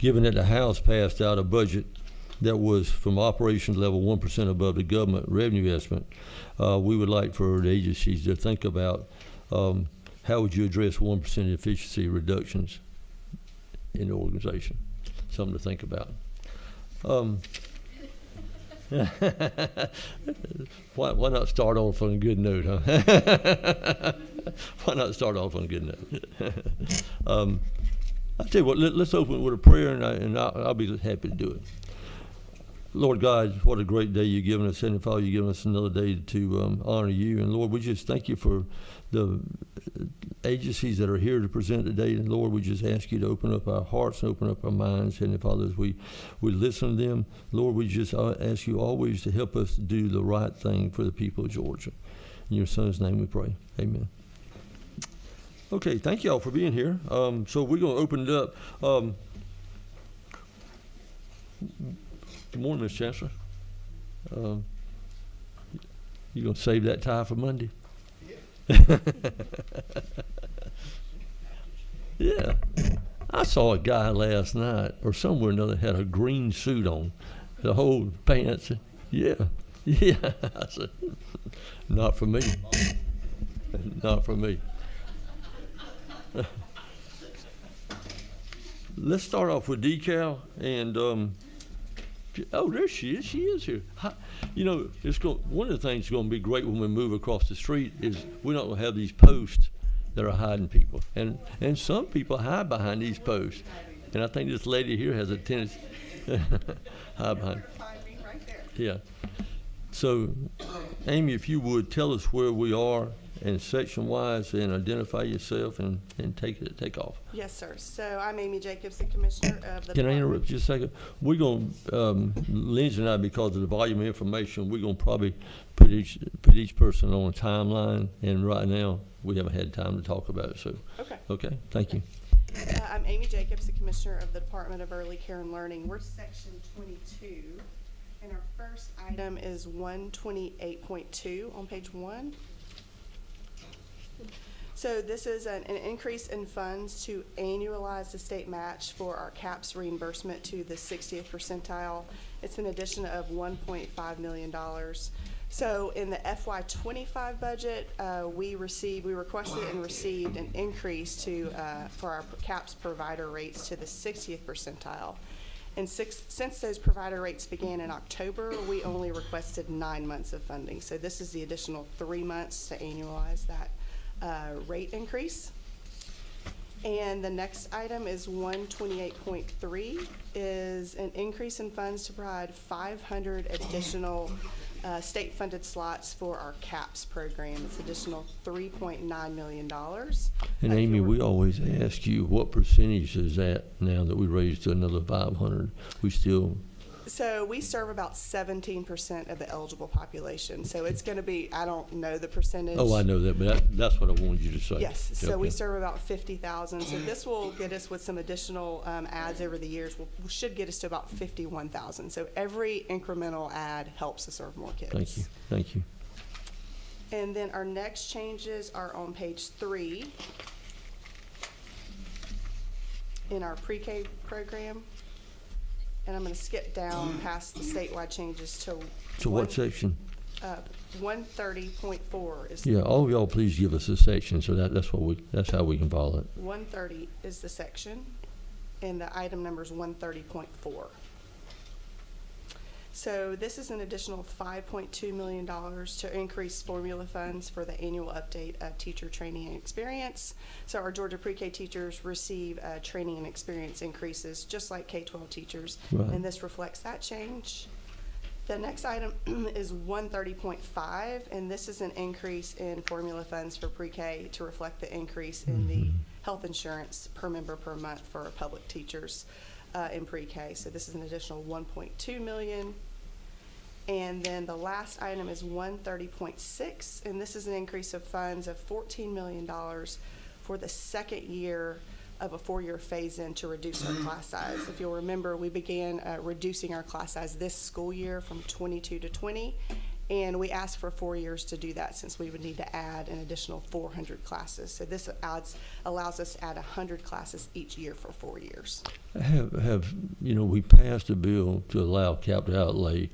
given that the House passed out a budget that was from operations level 1% above the government revenue estimate, we would like for the agencies to think about how would you address 1% efficiency reductions in the organization. Something to think about. Why not start off on a good note, huh? Why not start off on a good note? I'll tell you what, let's open it with a prayer, and I'll be happy to do it. Lord God, what a great day you've given us. And Father, you've given us another day to honor you. And Lord, we just thank you for the agencies that are here to present today. And Lord, we just ask you to open up our hearts and open up our minds. And Father, as we listen to them, Lord, we just ask you always to help us do the right thing for the people of Georgia. In your Son's name we pray. Amen. Okay, thank you all for being here. So we're going to open it up. Good morning, Ms. Chancellor. You going to save that tie for Monday? Yeah. Yeah. I saw a guy last night or somewhere or another had a green suit on, the whole pants. Yeah. Yeah. I said, not for me. Not for me. Let's start off with decal and oh, there she is. She is here. You know, one of the things that's going to be great when we move across the street is we're not going to have these posts that are hiding people. And some people hide behind these posts. And I think this lady here has a tendency to hide behind. Yeah. So, Amy, if you would tell us where we are and section-wise, and identify yourself and take off. Yes, sir. So I'm Amy Jacobson, Commissioner of the Can I interrupt you a second? We're going to, Lindsay and I, because of the volume of information, we're going to probably put each person on a timeline, and right now we haven't had time to talk about it. So, okay, thank you. I'm Amy Jacobson, Commissioner of the Department of Early Care and Learning. We're section 22, and our first item is 128.2 on page 1. So this is an increase in funds to annualize the state match for our CAPS reimbursement to the 60th percentile. It's an addition of $1.5 million. So in the FY25 budget, we requested and received an increase for our CAPS provider rates to the 60th percentile. And since those provider rates began in October, we only requested 9 months of funding. So this is the additional 3 months to annualize that rate increase. And the next item is 128.3 is an increase in funds to provide 500 additional state funded slots for our CAPS program. It's additional $3.9 million. And Amy, we always ask you what percentage is that now that we raised to another 500? So we serve about 17% of the eligible population. So it's going to be, I don't know the percentage. Oh, I know that, but that's what I wanted you to say. Yes. So okay. We serve about 50,000. So this will get us, with some additional ads over the years, should get us to about 51,000. So every incremental ad helps to serve more kids. Thank you. Thank you. And then our next changes are on page 3 in our pre-K program. And I'm going to skip down past the statewide changes to what section? 130.4 is. Yeah, all of y'all, please give us a section, so that's how we can follow it. 130 is the section, and the item number is 130.4. So this is an additional $5.2 million to increase formula funds for the annual update of teacher training and experience. So our Georgia pre-K teachers receive training and experience increases just like K-12 teachers, right. And this reflects that change. The next item is 130.5, and this is an increase in formula funds for pre-K to reflect the increase in the health insurance per member per month for our public teachers in pre-K. So this is an additional $1.2 million. And then the last item is 130.6, and this is an increase of funds of $14 million for the second year of a 4-year phase-in to reduce our class size. If you'll remember, we began reducing our class size this school year from 22 to 20, And we asked for 4 years to do that, since we would need to add an additional 400 classes. So this allows us to add 100 classes each year for 4 years. We passed a bill to allow capital outlay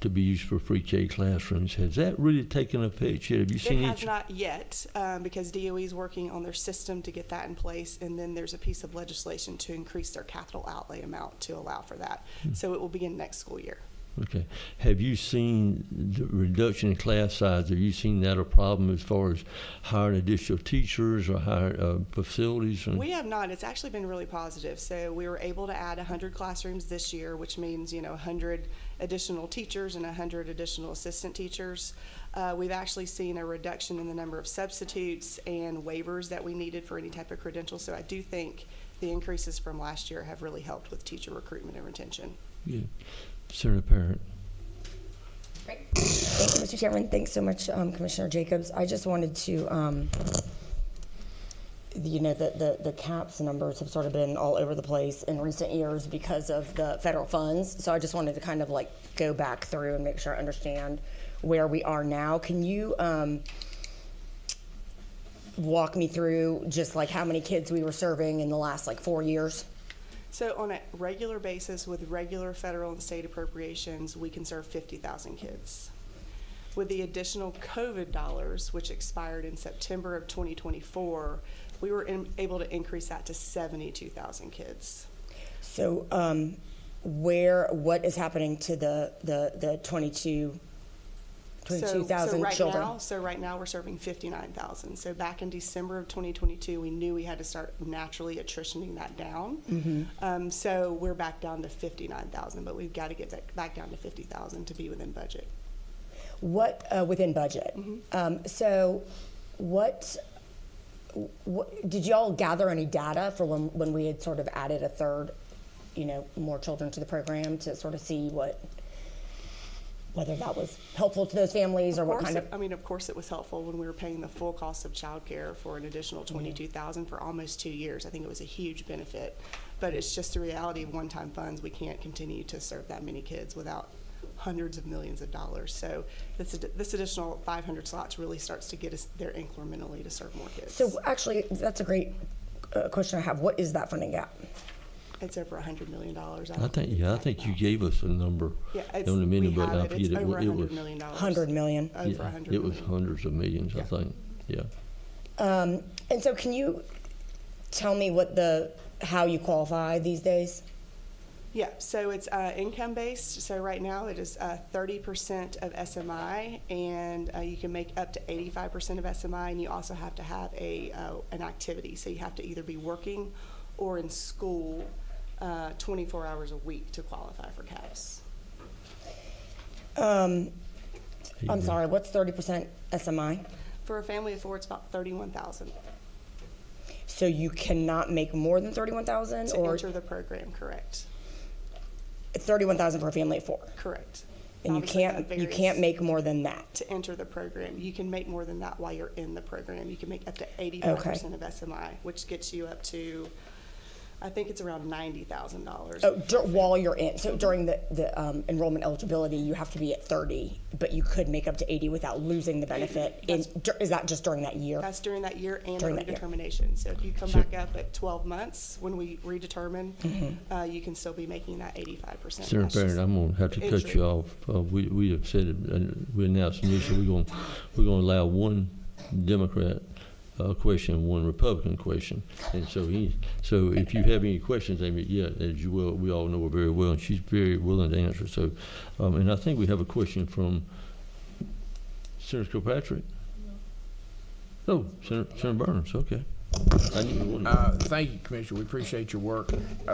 to be used for pre-K classrooms. Has that really taken effect yet? Have you seen It has not yet, because DOE is working on their system to get that in place, and then there's a piece of legislation to increase their capital outlay amount to allow for that. So it will begin next school year. Okay. Have you seen the reduction in class size? Have you seen that a problem as far as hiring additional teachers or hiring facilities? We have not. It's actually been really positive. So we were able to add 100 classrooms this year, which means 100 additional teachers and 100 additional assistant teachers. We've actually seen a reduction in the number of substitutes and waivers that we needed for any type of credential. So I do think the increases from last year have really helped with teacher recruitment and retention. Yeah. Senator Parent. Great. Thank you, Mr. Chairman. Thanks so much, Commissioner Jacobs. I just wanted to, the CAPS numbers have sort of been all over the place in recent years because of the federal funds. So I just wanted to kind of like go back through and make sure I understand where we are now. Can you walk me through just like how many kids we were serving in the last 4 years? So on a regular basis with regular federal and state appropriations, we can serve 50,000 kids. With the additional COVID dollars, which expired in September of 2024, we were able to increase that to 72,000 kids. So what is happening to the 22,000 children? So right now we're serving 59,000. So back in December of 2022, we knew we had to start naturally attritioning that down. Mm-hmm. So we're back down to 59,000, but we've got to get back down to 50,000 to be within budget. What within budget? Mm-hmm. So what did y'all gather any data for when we had sort of added a third, more children to the program to sort of see whether that was helpful to those families or what kind of... Of course it was helpful when we were paying the full cost of childcare for an additional $22,000 for almost 2 years. I think it was a huge benefit, but it's just a reality of one-time funds. We can't continue to serve that many kids without hundreds of millions of dollars. So this additional 500 slots really starts to get us there incrementally to serve more kids. So actually, that's a great question I have. What is that funding gap? It's over $100 million. I think you gave us a number in a minute, but I forget it's over it was $100 million. $100 million. Over $100 million. It was hundreds of millions, I think. Yeah. And so, can you tell me how you qualify these days? Yeah, so it's income based. So right now it is 30% of SMI, and you can make up to 85% of SMI, and you also have to have an activity. So you have to either be working or in school 24 hours a week to qualify for CAPS. I'm sorry, what's 30% SMI? For a family of 4, it's about 31,000. So you cannot make more than 31,000, to or enter the program, correct? 31,000 for a family of 4. Correct. And Obviously, you can't make more than that. To enter the program. You can make more than that while you're in the program. You can make up to 85% of SMI, which gets you up to, I think it's around $90,000. Oh, while you're in. So during the enrollment eligibility, you have to be at 30, but you could make up to 80 without losing the benefit. Is that just during that year? That's during that year and During the that year. redetermination. So if you come back up at 12 months when we redetermine, you can still be making that 85%. Senator Parent, I'm going to have to cut you off. We have said it, and we announced initially we're going to allow one Democrat question, one Republican question, and so if you have any questions, Amy, as you will, we all know her very well, and she's very willing to answer. So, and I think we have a question from Senator Kilpatrick. No, Senator Burns. Okay. Thank you, Commissioner. We appreciate your work.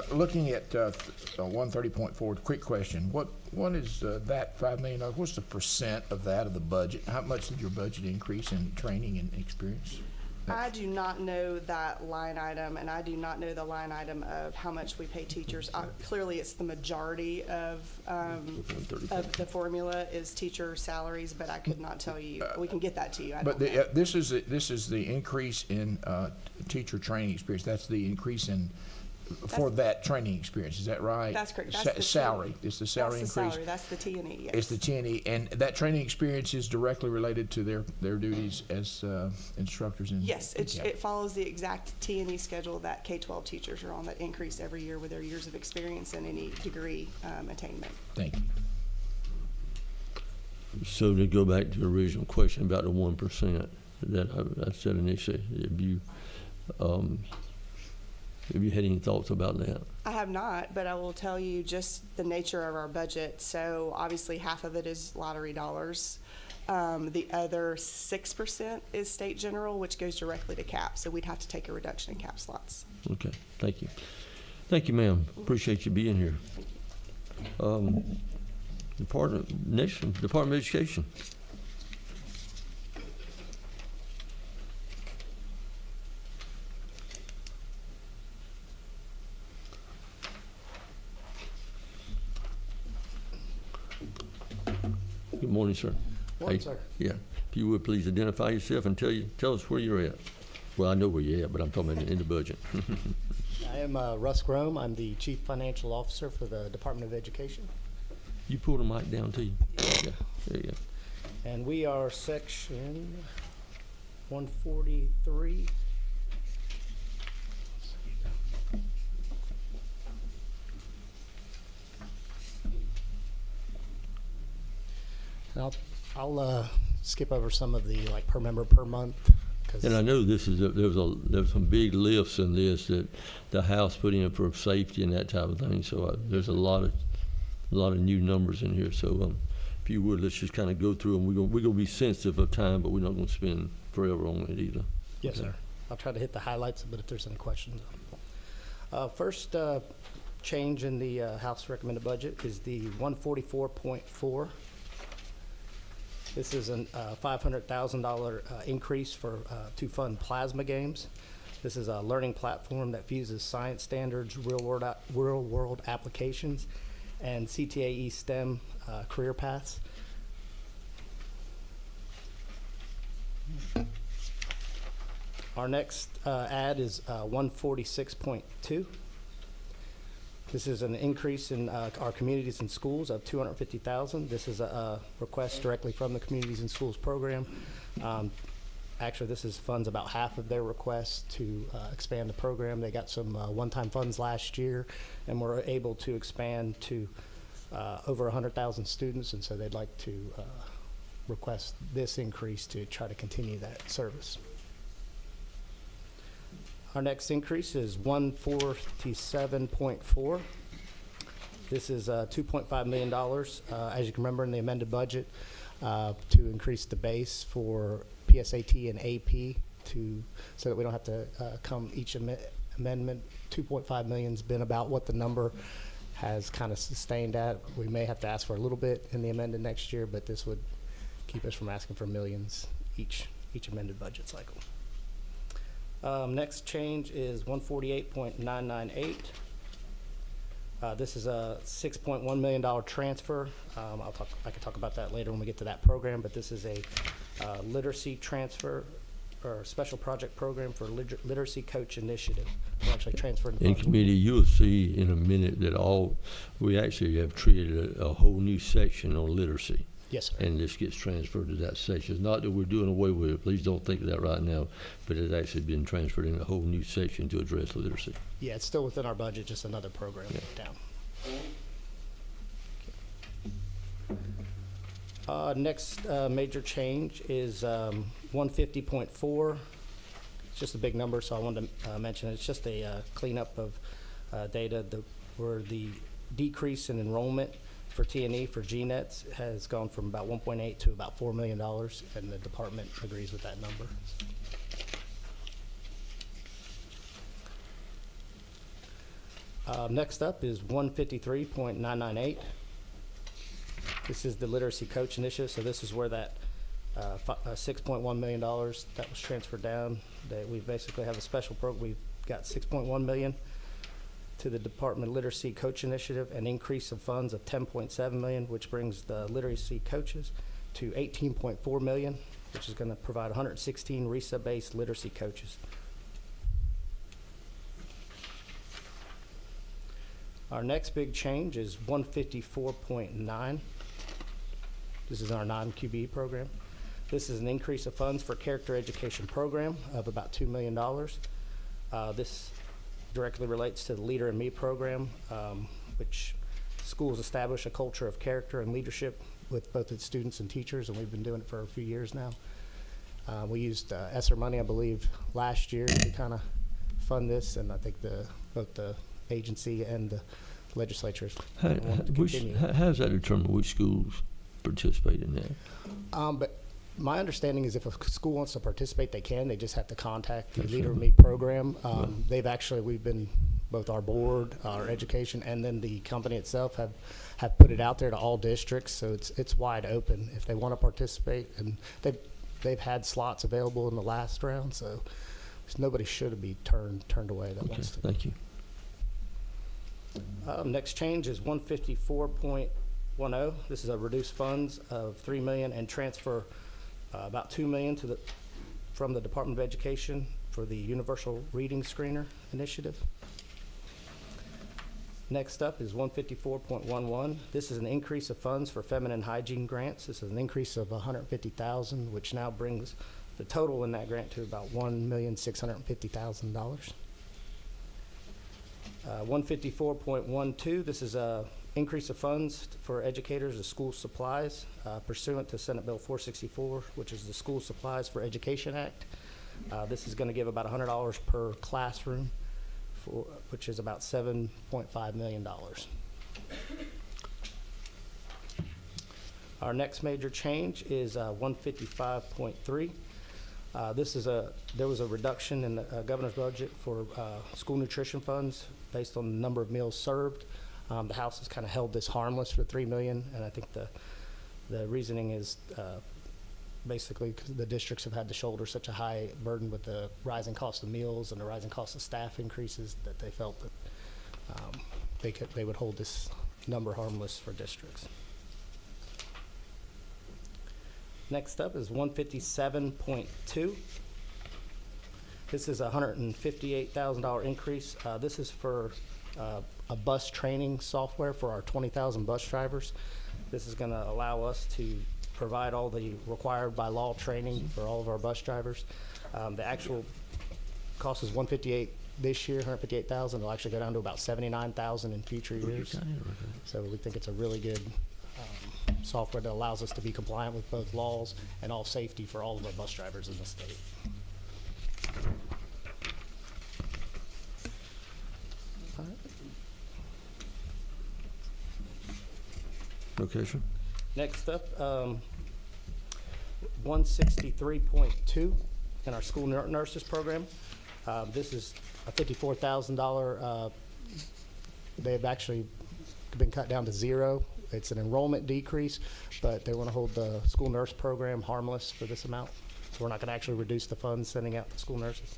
Looking at 130.4, quick question. What is that $5 million? What's the percent of that of the budget? How much did your budget increase in training and experience? I do not know that line item, and I do not know the line item of how much we pay teachers. Clearly, it's the majority of the formula is teacher salaries, but I could not tell you. We can get that to you. This is the increase in teacher training experience. That's the increase in for that training experience, is that right? That's correct. Sa- That's the salary, T&E. it's the salary That's the increase? salary. That's the T&E, yes. It's the T&E, and that training experience is directly related to their duties as instructors in? Yes, Yeah. it follows the exact T&E schedule that K-12 teachers are on, that increase every year with their years of experience and any degree attainment. Thank you. So to go back to the original question about the 1% that I said initially, have you had any thoughts about that? I have not, but I will tell you just the nature of our budget. So obviously half of it is lottery dollars. The other 6% is state general, which goes directly to CAP. So we'd have to take a reduction in CAP slots. Okay, thank you. Thank you, ma'am. Appreciate you being here. Department of Education. Good morning, sir. Morning, sir. Yeah, if you would please identify yourself and tell us where you're at. Well, I know where you're at, but I'm talking about in the budget. I am Russ Grome. I'm the Chief Financial Officer for the Department of Education. You pull the mic down to you. Yeah, there you go. And we are section 143. And I'll skip over some of the like per member per month. 'Cause And I know this is there was some big lifts in this that the House put in for safety and that type of thing. So there's a lot of new numbers in here. So if you would, let's just kind of go through them. We're gonna be sensitive of time, but we're not gonna spend forever on it either. Yes, Okay. sir. I'll try to hit the highlights, but if there's any questions. First change in the House recommended budget is the 144.4. This is a $500,000 increase to fund plasma games. This is a learning platform that fuses science standards, real world applications, and CTAE STEM career paths. Our next ad is 146.2. This is an increase in our communities and schools of $250,000. This is a request directly from the Communities and Schools program. Actually, this is funds about half of their request to expand the program. They got some one-time funds last year, and were able to expand to over 100,000 students, and so they'd like to request this increase to try to continue that service. Our next increase is 147.4. This is $2.5 million, as you can remember in the amended budget, to increase the base for PSAT and AP so that we don't have to come each amendment. 2.5 million's been about what the number has kind of sustained at. We may have to ask for a little bit in the amended next year, but this would keep us from asking for millions each amended budget cycle. Next change is 148.998. This is a $6.1 million transfer. I can talk about that later when we get to that program, but this is a literacy transfer or special project program for literacy coach initiative. We're actually transferring the In funds. committee, you'll see in a minute that we actually have created a whole new section on literacy. Yes, sir. And this gets transferred to that section. It's not that we're doing away with it, please don't think of that right now, but it's actually been transferred in a whole new section to address literacy. Yeah, it's still within our budget, just another program down. Next major change is 150.4. It's just a big number, so I wanted to mention it. It's just a cleanup of data where the decrease in enrollment for T&E for GNETs has gone from about 1.8 to about $4 million, and the department agrees with that number. Next up is 153.998. This is the Literacy Coach Initiative, so this is where that $6.1 million that was transferred down, that we basically have a special program. We've got $6.1 million to the Department of Literacy Coach Initiative, an increase of funds of $10.7 million, which brings the literacy coaches to $18.4 million, which is going to provide 116 RESA-based literacy coaches. Our next big change is 154.9. This is our non-QBE program. This is an increase of funds for character education program of about $2 million. This directly relates to the Leader in Me program, which schools establish a culture of character and leadership with both its students and teachers, and we've been doing it for a few years now. We used ESSER money, I believe, last year to kind of fund this, and I think both the agency and the legislatures want to continue. How does that determine which schools participate in that? But my understanding is if a school wants to participate, they can. They just have to contact the That's Leader right. in Me program. We've been, both our board, our education, and then the company itself have put it out there to all districts. So it's wide open if they want to participate. And they've had slots available in the last round, so nobody should be turned away that Okay, wants to. thank you. Next change is 154.10. This is a reduced funds of $3 million and transfer about $2 million from the Department of Education for the Universal Reading Screener Initiative. Next up is 154.11. This is an increase of funds for feminine hygiene grants. This is an increase of $150,000, which now brings the total in that grant to about $1,650,000. 154.12, this is a increase of funds for educators of school supplies pursuant to Senate Bill 464, which is the School Supplies for Education Act. This is going to give about $100 per classroom, which is about $7.5 million. Our next major change is 155.3. There was a reduction in the governor's budget for school nutrition funds based on the number of meals served. The House has kind of held this harmless for $3 million, and I think the reasoning is basically 'cause the districts have had to shoulder such a high burden with the rising cost of meals and the rising cost of staff increases that they felt that they would hold this number harmless for districts. Next up is 157.2. This is a $158,000 increase. This is for a bus training software for our 20,000 bus drivers. This is going to allow us to provide all the required by law training for all of our bus drivers. The actual cost is $158,000 this year, $158,000. It'll actually go down to about $79,000 in future years. So we think it's a really good software that allows us to be compliant with both laws and all safety for all of our bus drivers in the state. Okay, sir. Next up, 163.2 in our school nurses program. This is a $54,000. They've actually been cut down to zero. It's an enrollment decrease, but they want to hold the school nurse program harmless for this amount. So we're not going to actually reduce the funds sending out to school nurses.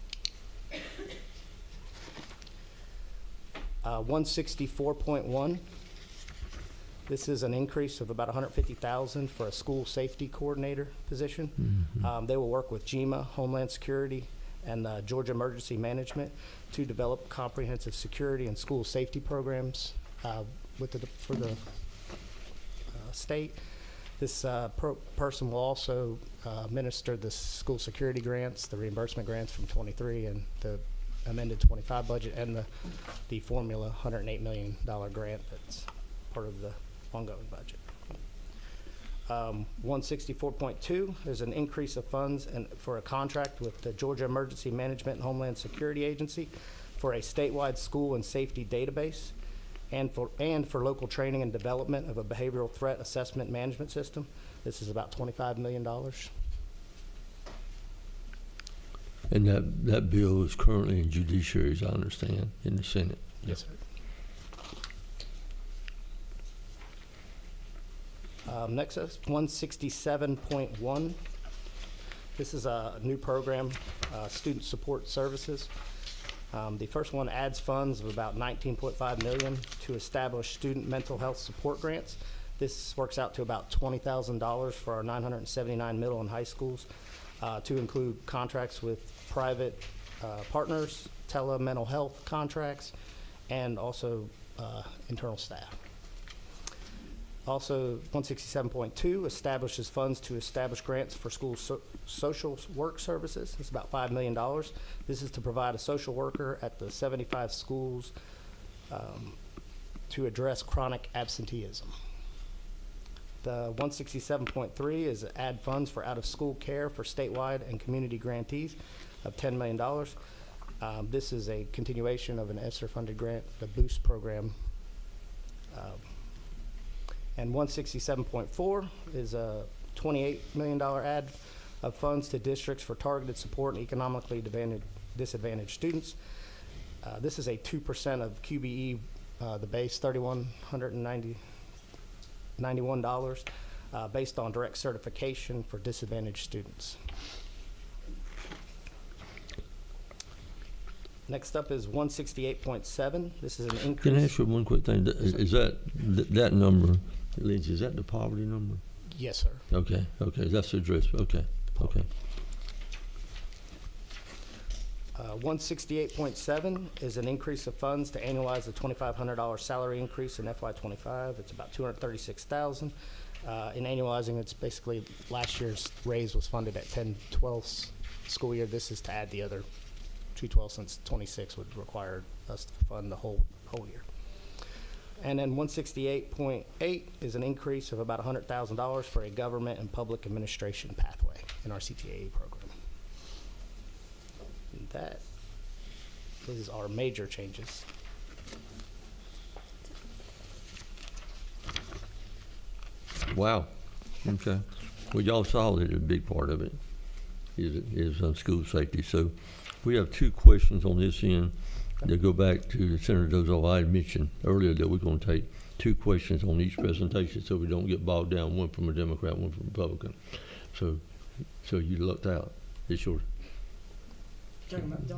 164.1. This is an increase of about $150,000 for a school safety coordinator position. They will work with GEMA, Homeland Security, and Georgia Emergency Management to develop comprehensive security and school safety programs for the state. This person will also administer the school security grants, the reimbursement grants from 23 and the amended 25 budget, and the formula $108 million grant that's part of the ongoing budget. 164.2, there's an increase of funds for a contract with the Georgia Emergency Management and Homeland Security Agency for a statewide school and safety database and for local training and development of a behavioral threat assessment management system. This is about $25 million. And that bill is currently in judiciary, as I understand, in the Senate. Yes, sir. Next is 167.1. This is a new program, Student Support Services. The first one adds funds of about $19.5 million to establish student mental health support grants. This works out to about $20,000 for our 979 middle and high schools, to include contracts with private partners, tele-mental health contracts, and also internal staff. Also, 167.2 establishes funds to establish grants for school social work services. It's about $5 million. This is to provide a social worker at the 75 schools to address chronic absenteeism. The 167.3 is add funds for out-of-school care for statewide and community grantees of $10 million. This is a continuation of an ESSER-funded grant, the BOOST program. And 167.4 is a $28 million add of funds to districts for targeted support and economically disadvantaged students. This is a 2% of QBE, the base $3,191, based on direct certification for disadvantaged students. Next up is 168.7. This is an increase. Can I ask you one quick thing? Is that number, Lindsay, is that the poverty number? Yes, sir. Okay, that's the address, okay. 168.7 is an increase of funds to annualize the $2,500 salary increase in FY25. It's about $236,000. In annualizing, it's basically last year's raise was funded at 10/12 school year. This is to add the other 2/12 since 26 would require us to fund the whole year. And then 168.8 is an increase of about $100,000 for a government and public administration pathway in our CTAA program. And that is our major changes. Wow, okay. Well, y'all saw that a big part of it is school safety. So we have two questions on this end that go back to Senator Dozel. I had mentioned earlier that we're going to take two questions on each presentation so we don't get bogged down, one from a Democrat, one from a Republican. So you lucked out. It's yours.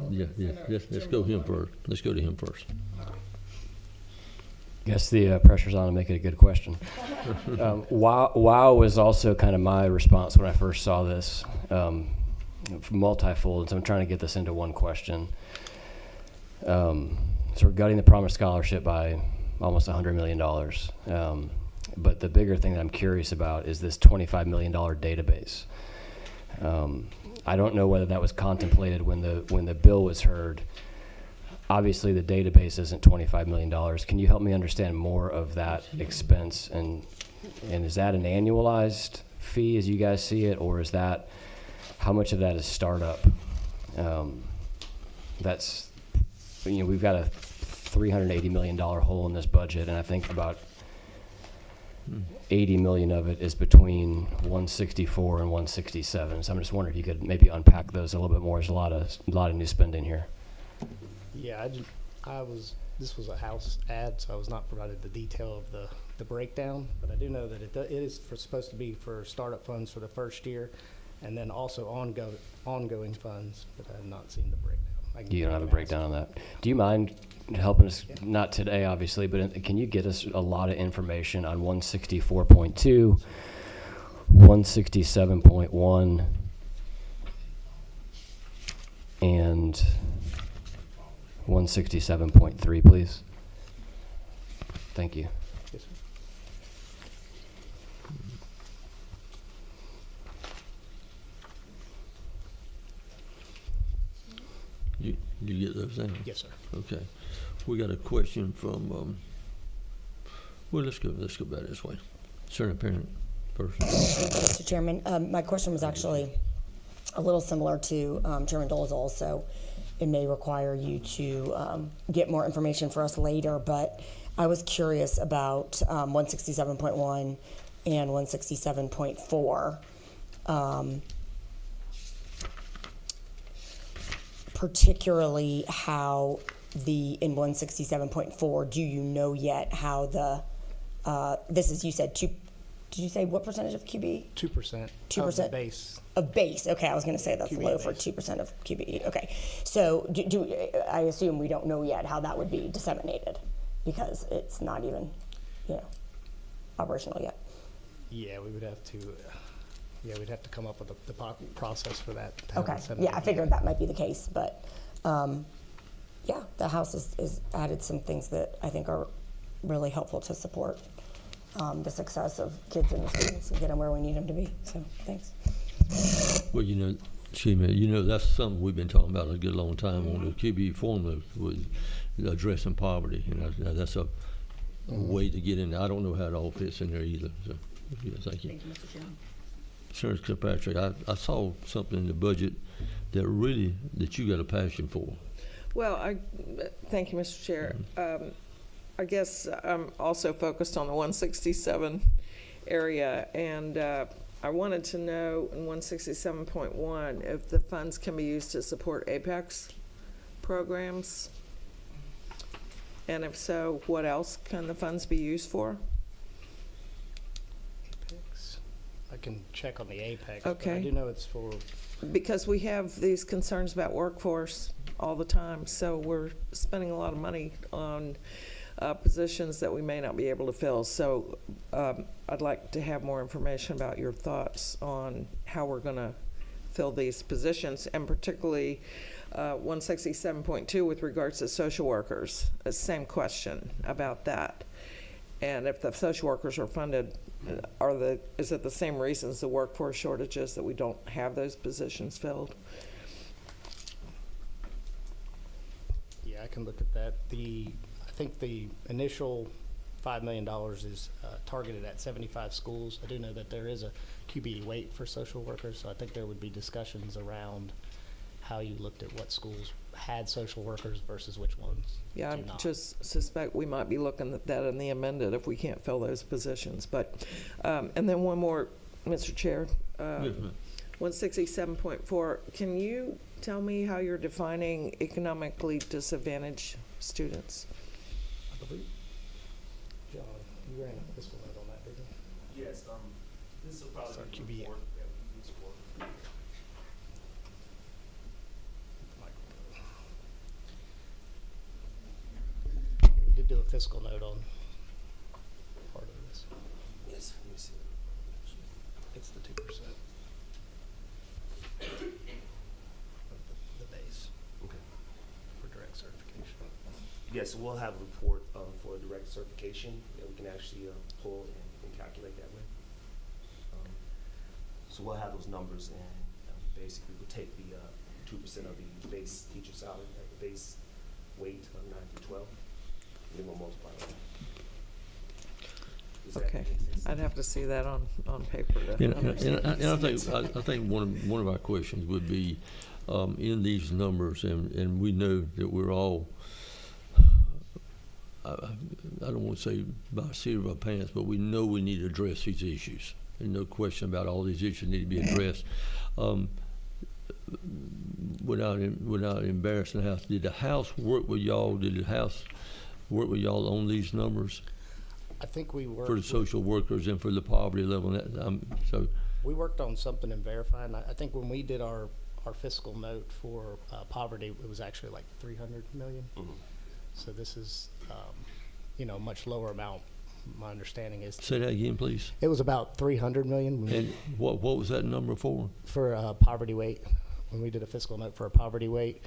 Yeah. Let's go him first. Let's go to him first. Guess the pressure's on to make it a good question. Wow was also kind of my response when I first saw this, multifold, so I'm trying to get this into one question. So we're gutting the Promise Scholarship by almost $100 million. But the bigger thing that I'm curious about is this $25 million database. I don't know whether that was contemplated when the bill was heard. Obviously, the database isn't $25 million. Can you help me understand more of that expense? And is that an annualized fee as you guys see it, or is that, how much of that is startup? That's, we've got a $380 million hole in this budget, and I think about 80 million of it is between 164 and 167. So I'm just wondering if you could maybe unpack those a little bit more. There's a lot of new spending here. Yeah, this was a House ad, so I was not provided the detail of the breakdown, but I do know that it is supposed to be for startup funds for the first year, and then also ongoing funds, but I have not seen the breakdown. You don't have a breakdown on that. Do you mind helping us, not today obviously, but can you get us a lot of information on 164.2, 167.1, and 167.3, please? Thank you. Yes, sir. You get those things? Yes, sir. Okay. We got a question from, well, let's go back this way. Senator Parent first. Mr. Chairman, my question was actually a little similar to Chairman Dolezal, so it may require you to get more information for us later, but I was curious about 167.1 and 167.4. Particularly how in 167.4, do you know yet how this is, you said did you say what percentage of QBE? 2%. 2% of the base. Of base, okay, I was gonna say that's QBE low for base. 2% of QBE, okay. So I assume we don't know yet how that would be disseminated because it's not even, operational yet. Yeah, we would have to. We'd have to come up with the process for that. to have Okay, it sent yeah, I over. figured that might be the case, but, Yeah, the House is added some things that I think are really helpful to support the success of kids in the schools and get them where we need them to be. So, thanks. Well, Sheena, that's something we've been talking about a good long time on the QB formula with addressing poverty. That's a way to get in. I don't know how it all fits in there either. So, yeah, thank you. Thank you, Mr. Chairman. Senator Kirkpatrick, I saw something in the budget that you got a passion for. Well, thank you, Mr. Chair. I guess I'm also focused on the 167 area, and I wanted to know in 167.1 if the funds can be used to support APEX programs, and if so, what else can the funds be used for? Apex. I can check on the Apex. But Okay. I do know it's for, Because we have these concerns about workforce all the time, so we're spending a lot of money on positions that we may not be able to fill. So I'd like to have more information about your thoughts on how we're going to fill these positions, and particularly 167.2 with regards to social workers. Same question about that. And if the social workers are funded, is it the same reasons, the workforce shortages, that we don't have those positions filled? yeah, I can look at that. I think the initial $5 million is targeted at 75 schools. I do know that there is a QBE weight for social workers, so I think there would be discussions around how you looked at what schools had social workers versus which ones Yeah, do I not. just suspect we might be looking at that in the amended if we can't fill those positions. But, and then one more, Mr. Chair. Yes, ma'am. 167.4, can you tell me how you're defining economically disadvantaged students? I believe, John, you ran a fiscal note on that, didn't you? Yes, this will probably Sorry, be QBA. the report that we use for. Yeah, we did do a fiscal note on part of this. Yes, let me see. It's the 2%. Of the base Okay. for direct certification. Yes, we'll have a report for direct certification that we can actually pull and calculate that way. So we'll have those numbers, and basically we'll take the 2% of the base teacher salary, the base weight of 9 through 12, and then we'll multiply that. Does that Okay, make sense? I'd have to see that on paper to And understand. I think one of our questions would be, in these numbers, and we know that we're all, I don't want to say by the seat of our pants, but we know we need to address these issues. There's no question about all these issues need to be addressed. Without embarrassing the House, did the House work with y'all? Did the House work with y'all on these numbers I think we worked. for the social workers and for the poverty level? So. We worked on something and verifying. I think when we did our fiscal note for poverty, it was actually like 300 million. Mhm. So this is, a much lower amount. My understanding is Say that again, please. it was about 300 million when And what was that number for? for poverty weight. When we did a fiscal note for a poverty weight,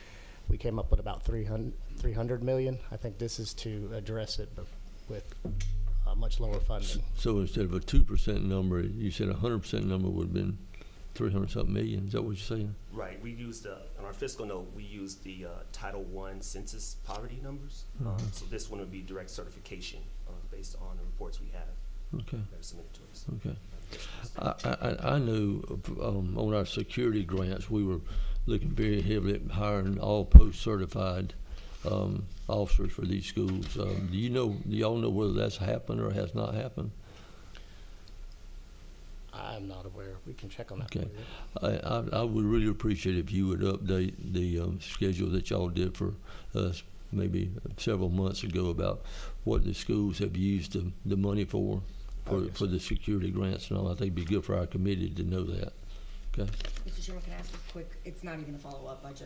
we came up with about 300 million. I think this is to address it, but with much lower funding. So instead of a 2% number, you said 100% number would have been 300-something million. Is that what you're saying? Right, we used, on our fiscal note, we used the Title I census poverty numbers. So this one would be direct certification based on the reports we have Okay. that are submitted to us. Okay. I know on our security grants, we were looking very heavily at hiring all post-certified officers for these schools. Do y'all know whether that's happened or has not happened? I'm not aware. We can check on that Okay. for you. I would really appreciate if you would update the schedule that y'all did for us maybe several months ago about what the schools have used the money for for the security grants and all. I think it'd be good for our committee to know that. Okay. Mr. Chairman, can I ask a quick, it's not even a follow-up, do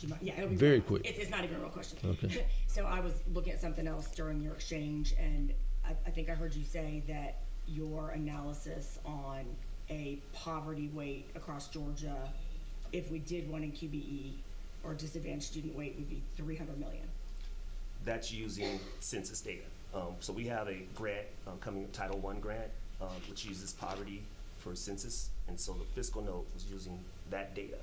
you mind? Yeah, it'll be Very quick. quick. It's not even a real question. Okay. So I was looking at something else during your exchange, and I think I heard you say that your analysis on a poverty weight across Georgia, if we did one in QBE, or disadvantaged student weight would be 300 million. That's using census data. So we have a grant coming, Title I grant, which uses poverty for census, and so the fiscal note was using that data.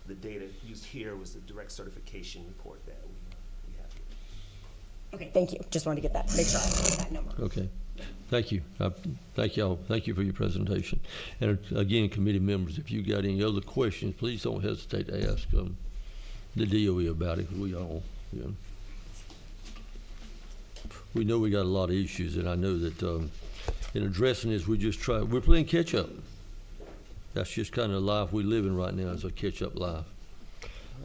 The data used here was the direct certification report that we have here. Okay, thank you. Just wanted to get that, make sure I heard that number. Okay, thank you. Thank y'all. Thank you for your presentation. And again, committee members, if you got any other questions, please don't hesitate to ask the DOE about it. We all, you know. We know we got a lot of issues, and I know that in addressing this, we're playing catch up. That's just kind of the life we live in right now, is a catch up life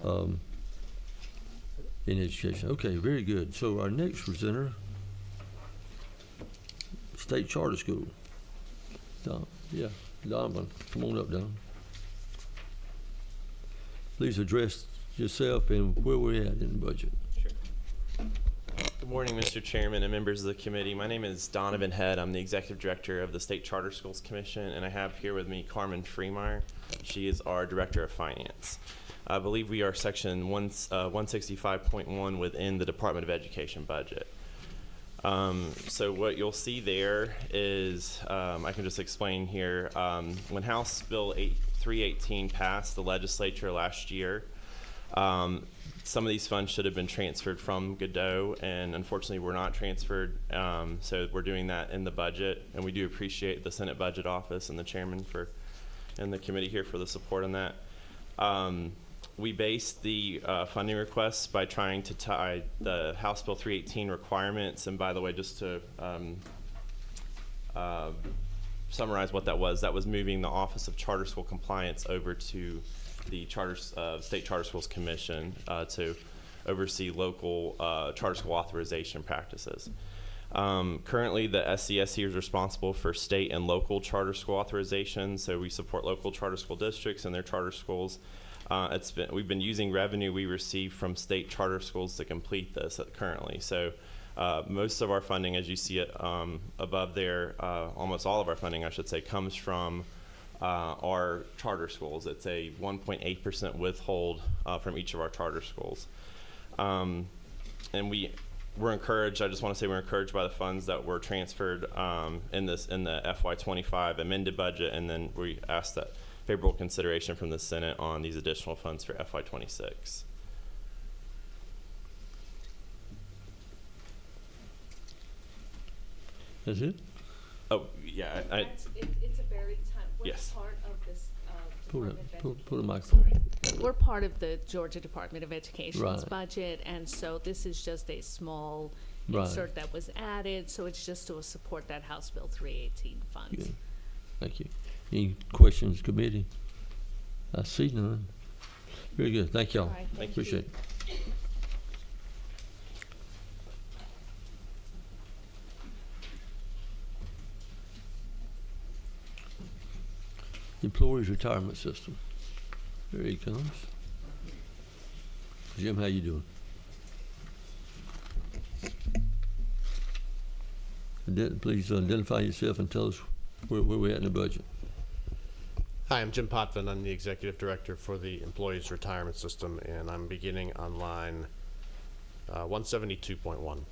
in education. Okay, very good. So our next presenter, State Charter School. Donovan, come on up, Don. Please address yourself and where we're at in the budget. Good morning, Mr. Chairman and members of the committee. My name is Donovan Head. I'm the Executive Director of the State Charter Schools Commission, and I have here with me Carmen Freemeyer. She is our Director of Finance. I believe we are section 165.1 within the Department of Education budget. So what you'll see there is, I can just explain here, when House Bill 318 passed the legislature last year, some of these funds should have been transferred from Godot, and unfortunately were not transferred. So we're doing that in the budget, and we do appreciate the Senate Budget Office and the chairman and the committee here for the support on that. We based the funding requests by trying to tie the House Bill 318 requirements, and by the way, just to summarize what that was moving the Office of Charter School Compliance over to the State Charter Schools Commission to oversee local charter school authorization practices. Currently, the SCSC is responsible for state and local charter school authorization, so we support local charter school districts and their charter schools. We've been using revenue we receive from state charter schools to complete this currently. So most of our funding, as you see it above there, almost all of our funding, I should say, comes from our charter schools. It's a 1.8% withhold from each of our charter schools. And we're encouraged, I just want to say we're encouraged by the funds that were transferred in the FY25 amended budget, and then we ask that favorable consideration from the Senate on these additional funds for FY26. That's it? Oh, yeah. It's a very time. We're Yes. part of this Pull Department of the Education. microphone. Sorry. We're part of the Georgia Department of Education's Right. budget, and so this is just a small Right. insert that was added. So it's just to support that House Bill 318 funds. Good. Thank you. Any questions, committee? I see none. Very good. Thank y'all. All right, thank you. Appreciate it. Employees Retirement System. There he comes. Jim, how you doing? Please identify yourself and tell us where we're at in the budget. Hi, I'm Jim Potvin. I'm the Executive Director for the Employees Retirement System, and I'm beginning on line 172.1.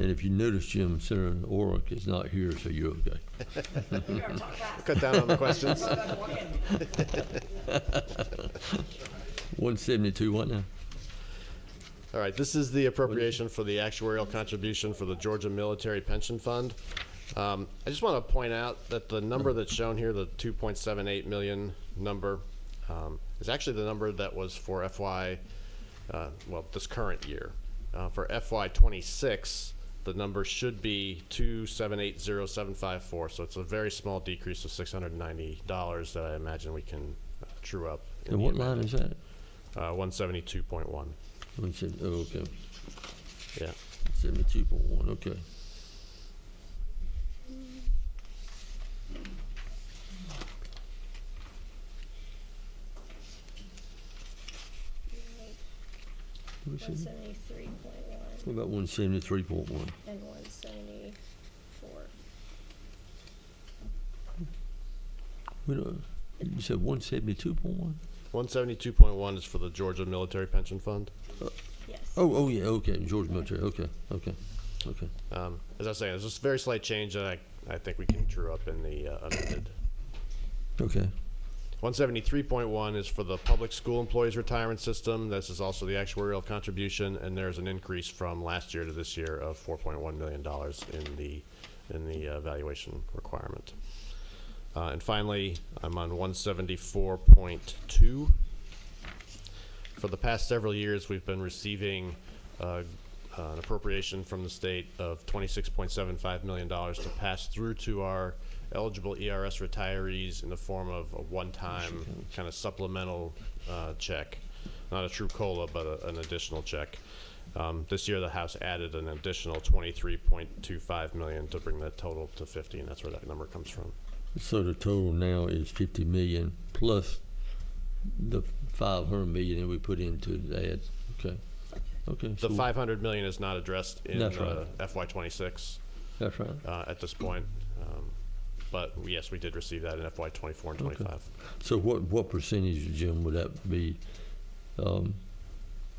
And if you notice, Jim, Senator Orrick is not here, so you're okay. Cut down on the questions. 172, what now? All right, this is the appropriation for the actuarial contribution for the Georgia Military Pension Fund. I just want to point out that the number that's shown here, the 2.78 million number, is actually the number that was for this current year. For FY26, the number should be 2780754. So it's a very small decrease of $690 that I imagine we can true up. And what line is that? 172.1. Oh, okay. Yeah. 72.1, okay. What is it? 173.1 What about 173.1? and 174. We don't, you said 172.1? 172.1 is for the Georgia Military Pension Fund. Yes. Oh, yeah, okay, Georgia military, okay. As I was saying, it's just a very slight change that I think we can true up in the amended. Okay, 173.1 is for the public school employees retirement system. This is also the actuarial contribution, and there's an increase from last year to this year of $4.1 million in the valuation requirement. And finally, I'm on 174.2. For the past several years, we've been receiving an appropriation from the state of $26.75 million to pass through to our eligible ERS retirees in the form of a one-time kind of supplemental check. Not a true COLA, but an additional check. This year, the House added an additional $23.25 million to bring that total to 50, and that's where that number comes from. so the total now is 50 million plus the 500 million that we put into the ads, okay. The So 500 million is not addressed in That's right. FY26 that's right. at this point. But yes, we did receive that in FY24 and 25. So what percentage, Jim, would that be? The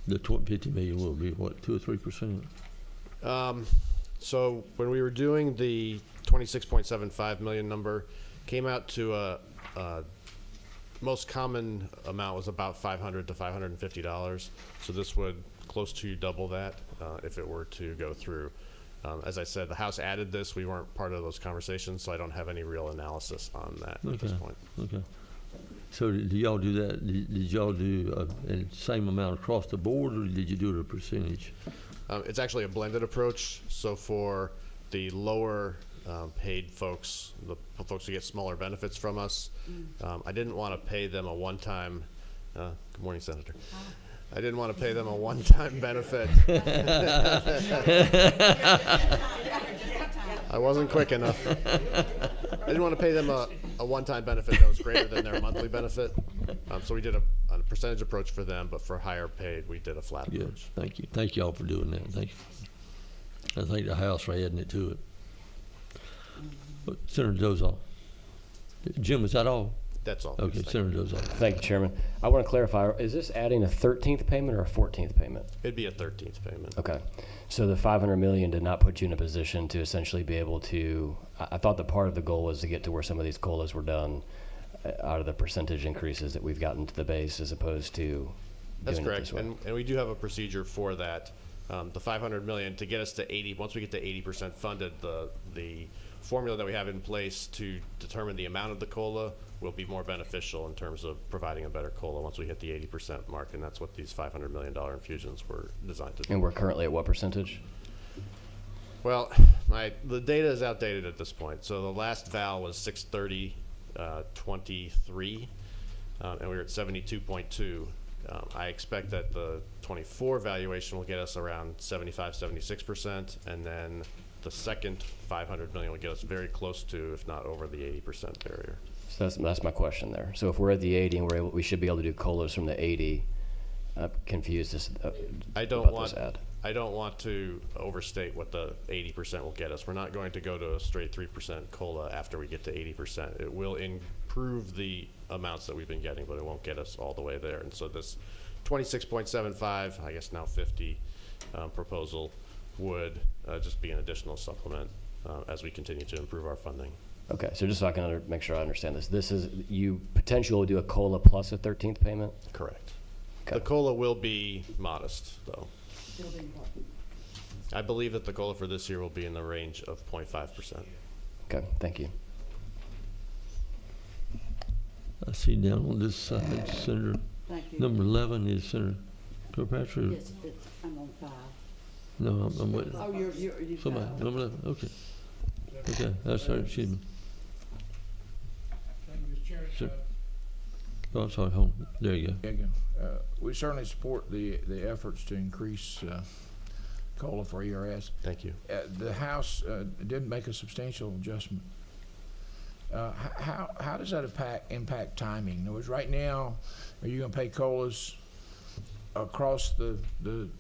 50 million will be what, 2 or 3%? So when we were doing the 26.75 million number, came out to a most common amount was about $500 to $550. So this would close to double that if it were to go through. As I said, the House added this. We weren't part of those conversations, so I don't have any real analysis on that at this point. Okay. So do y'all do that? Did y'all do the same amount across the board, or did you do it a percentage? It's actually a blended approach. So for the lower paid folks, the folks who get smaller benefits from us, I didn't want to pay them a one-time. Good morning, Senator. I didn't want to pay them a one-time benefit. I wasn't quick enough. I didn't want to pay them a one-time benefit that was greater than their monthly benefit. So we did a percentage approach for them, but for higher paid, we did a flat Good, approach. thank you. Thank y'all for doing that, thank you. I think the House for adding it to it. But Senator Dozal. Jim, is that all? That's all. Okay, Yes, thank Senator you. Dozal. Thank you, Chairman. I want to clarify, is this adding a 13th payment or a 14th payment? It'd be a 13th payment. Okay. So the 500 million did not put you in a position to essentially be able to, I thought that part of the goal was to get to where some of these COLAs were done out of the percentage increases that we've gotten to the base as opposed to That's doing it correct. this way. And we do have a procedure for that. The 500 million to get us to 80, once we get to 80% funded, the formula that we have in place to determine the amount of the COLA will be more beneficial in terms of providing a better COLA once we hit the 80% mark, and that's what these $500 million infusions were designed to do. And we're currently at what percentage? Well, the data is outdated at this point. So the last val was 6/30/23, and we were at 72.2. I expect that the 24 valuation will get us around 75-76%, and then the second 500 million will get us very close to, if not over, the 80% barrier. So that's my question there. So if we're at the 80 and we should be able to do COLAs from the 80, I'm confused about this ad. I don't want to overstate what the 80% will get us. We're not going to go to a straight 3% COLA after we get to 80%. It will improve the amounts that we've been getting, but it won't get us all the way there. And so this 26.75, I guess now 50 proposal would just be an additional supplement as we continue to improve our funding. Okay, so just so I can make sure I understand this. This is, you potentially will do a COLA plus a 13th payment? Correct. Okay. The COLA will be modest, though. I believe that the COLA for this year will be in the range of 0.5%. Okay, thank you. I see down on this side, Senator, Thank you. number 11 is Senator Kirkpatrick. Yes, I'm on 5. No, I'm waiting. Oh, you're Somebody, number 11, okay. Okay, that's right, excuse me. Thank you, Mr. Chairman. Sure. Oh, I'm sorry, hold on. There you go. Yeah, again, we certainly support the efforts to increase COLA for ERS. Thank you. The House did make a substantial adjustment. How does that impact timing? In other words, right now, are you going to pay COLAs across the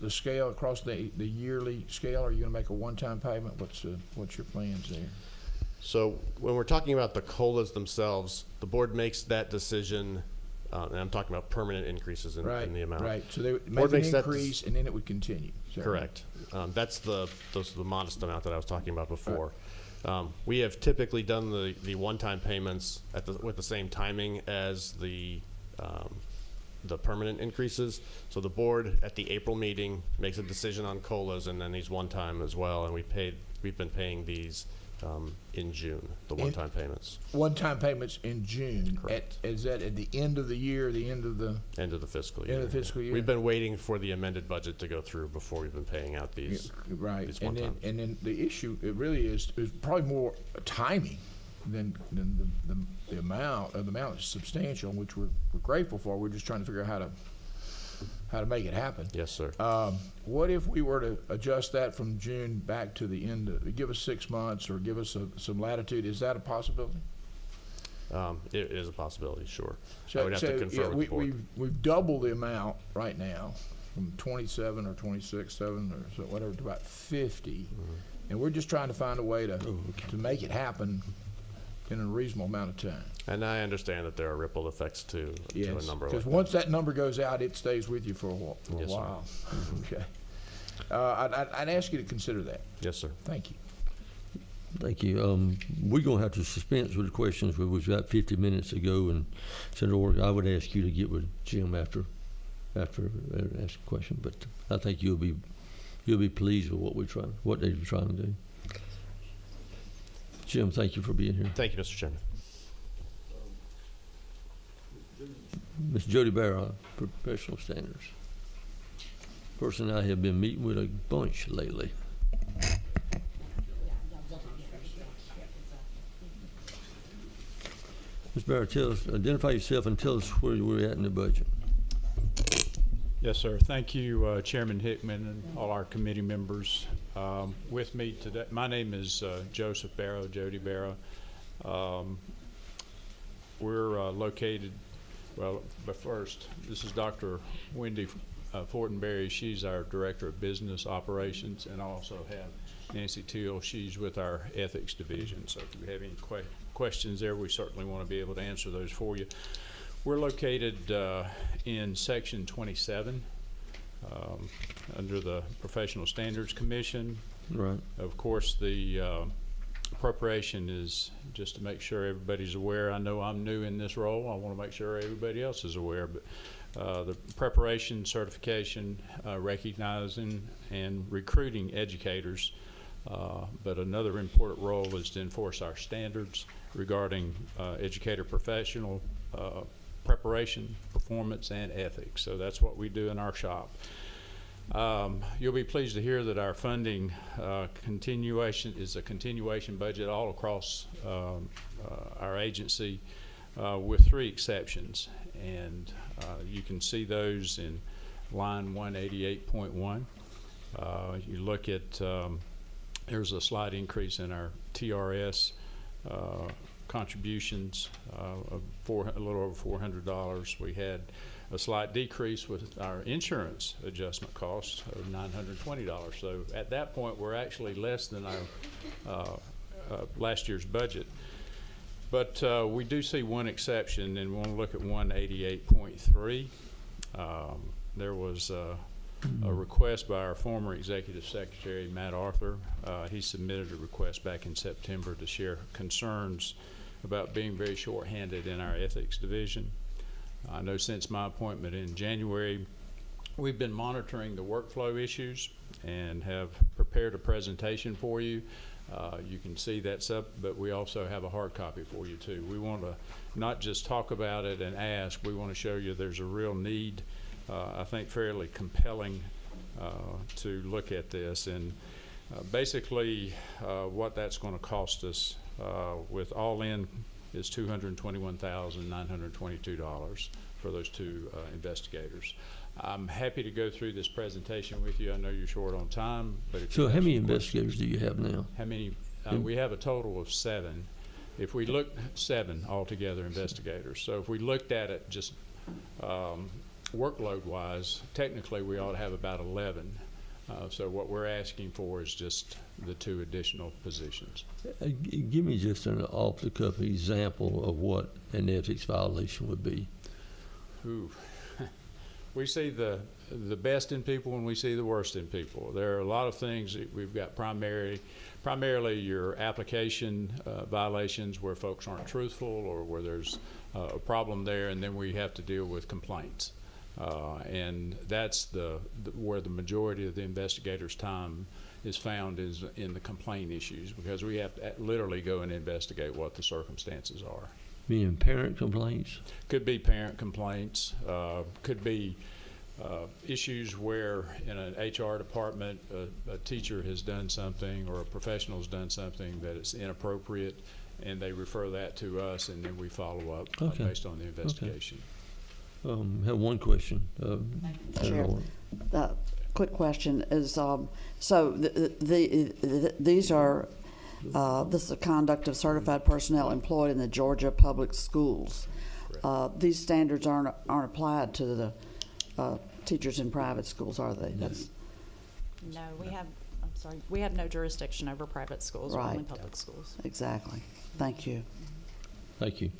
scale, across the yearly scale? Or are you going to make a one-time payment? What's your plans there? So when we're talking about the COLAs themselves, the board makes that decision and I'm talking about permanent increases in the amount. Right, so they would Board make makes an that increase and then it would continue. Is that right? Correct. That's the modest amount that I was talking about before. We have typically done the one-time payments with the same timing as the permanent increases. So the board at the April meeting makes a decision on COLAs and then these one-time as well, and we've been paying these in June, the one-time payments. One-time payments in June. Correct. Is that at the end of the year, the end of the? End of the fiscal year. End of the fiscal year. We've been waiting for the amended budget to go through before we've been paying out these. Right, These and one-time. then the issue, it really is probably more timing than the amount. The amount is substantial, which we're grateful for. We're just trying to figure out how to make it happen. Yes, sir. What if we were to adjust that from June back to the end, give us 6 months or give us some latitude? Is that a possibility? It is a possibility, sure. I So, would have to confirm with the board. we've doubled the amount right now from 27 or 26, 7 or so, whatever, to about 50. Mm-hmm. And we're just trying to find a way to make it happen in a reasonable amount of time. And I understand that there are ripple effects to a Yes, number like because that. once that number goes out, it stays with you for a Yes, sir. while. Okay. I'd ask you to consider that. Yes, sir. Thank you. Thank you. We're gonna have to suspense with the questions. We was about 50 minutes ago, and Senator Orr, I would ask you to get with Jim after ask a question. But I think you'll be pleased with what they're trying to do. Jim, thank you for being here. Thank you, Mr. Chairman. Ms. Jody Barra, Professional Standards. Person I have been meeting with a bunch lately. Ms. Barra, identify yourself and tell us where we're at in the budget. Yes, sir. Thank you, Chairman Hickman and all our committee members. With me today, my name is Joseph Barrow, Jody Barrow. We're located, but first, this is Dr. Wendy Fortenberry. She's our Director of Business Operations, and I also have Nancy Teal. She's with our Ethics Division. So if you have any questions there, we certainly want to be able to answer those for you. We're located in Section 27 under the Professional Standards Commission. Right. Of course, the appropriation is just to make sure everybody's aware. I know I'm new in this role. I want to make sure everybody else is aware. But the preparation, certification, recognizing and recruiting educators. But another important role is to enforce our standards regarding educator professional preparation, performance, and ethics. So that's what we do in our shop. You'll be pleased to hear that our funding continuation is a continuation budget all across our agency with 3 exceptions. And you can see those in line 188.1. You look at, there's a slight increase in our TRS contributions of a little over $400. We had a slight decrease with our insurance adjustment costs of $920. So at that point, we're actually less than our last year's budget. But we do see one exception, and we want to look at 188.3. There was a request by our former Executive Secretary, Matt Arthur. He submitted a request back in September to share concerns about being very short-handed in our ethics division. I know since my appointment in January, we've been monitoring the workflow issues and have prepared a presentation for you. You can see that's up, but we also have a hard copy for you too. We want to not just talk about it and ask, we want to show you there's a real need, I think fairly compelling to look at this. And basically what that's going to cost us with all in is $221,922 for those 2 investigators. I'm happy to go through this presentation with you. I know you're short on time, but if So you how have many some investigators do you have now? how many? We have a total of 7. If we look 7 altogether investigators. So if we looked at it just workload-wise, technically we ought to have about 11. So what we're asking for is just the 2 additional positions. Give me just an off-the-cuff example of what an ethics violation would be. we see the best in people and we see the worst in people. There are a lot of things that we've got primarily your application violations where folks aren't truthful or where there's a problem there, and then we have to deal with complaints. And that's where the majority of the investigators' time is found, is in the complaint issues, because we have to literally go and investigate what the circumstances are. Meaning parent complaints? Could be parent complaints, could be issues where in an HR department a teacher has done something or a professional has done something that is inappropriate, and they refer that to us, and then we follow up Okay. based on the investigation. Have one question. Chair, the quick question is, so these are, this is the conduct of certified personnel employed in the Georgia public schools. These standards aren't applied to the teachers in private schools, are they? That's No, we have no jurisdiction over private schools, or only Right. public schools. exactly. Thank you. Thank you.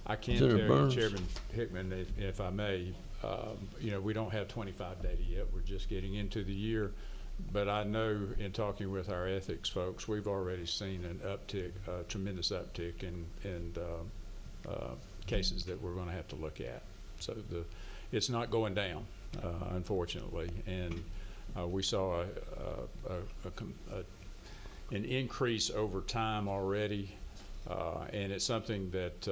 I can Senator tell Burns. you, Chairman Hickman, if I may, we don't have 25 data yet. We're just getting into the year. But I know in talking with our ethics folks, we've already seen an uptick, a tremendous uptick in cases that we're going to have to look at. So it's not going down, unfortunately. And we saw an increase over time already. And it's something that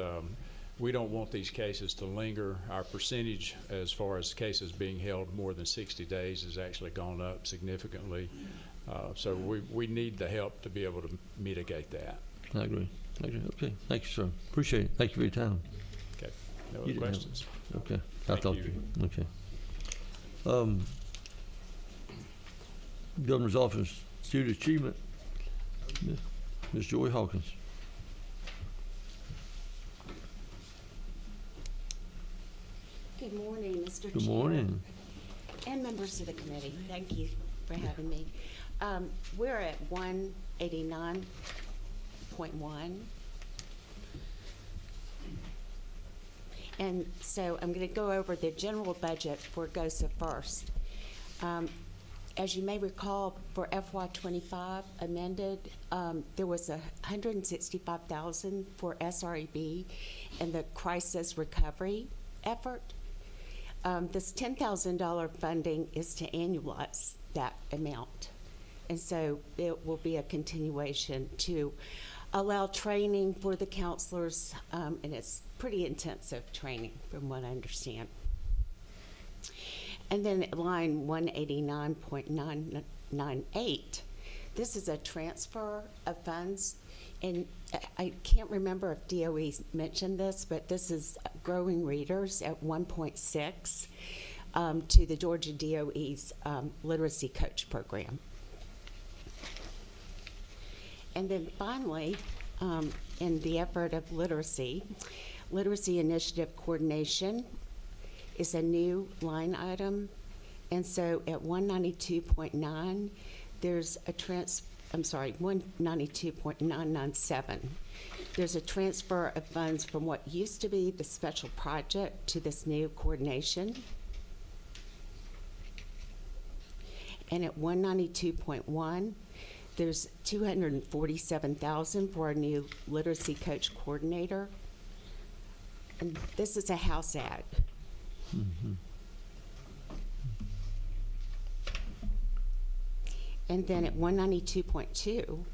we don't want these cases to linger. Our percentage as far as cases being held more than 60 days has actually gone up significantly. So we need the help to be able to mitigate that. I agree. Okay. Thank you, sir. Appreciate it. Thank you for your time. Okay. No You other didn't have- questions? Okay. I Thank thought you. Okay. Governor's Office Student Achievement, Ms. Joy Hawkins. Good morning, Mr. Chair. Good morning. And members of the committee. Thank you for having me. We're at 189.1. And so I'm going to go over the general budget for GOSA first. As you may recall, for FY25 amended, there was $165,000 for SREB and the crisis recovery effort. This $10,000 funding is to annualize that amount. And so it will be a continuation to allow training for the counselors, and it's pretty intensive training from what I understand. And then at line 189.998, this is a transfer of funds. And I can't remember if DOE mentioned this, but this is growing readers at 1.6 to the Georgia DOE's literacy coach program. And then finally, in the effort of literacy initiative coordination is a new line item. And so at 192.9, there's a 192.997. There's a transfer of funds from what used to be the special project to this new coordination. And at 192.1, there's $247,000 for a new literacy coach coordinator. And this is a house ad. Mm-hmm. And then at 192.2,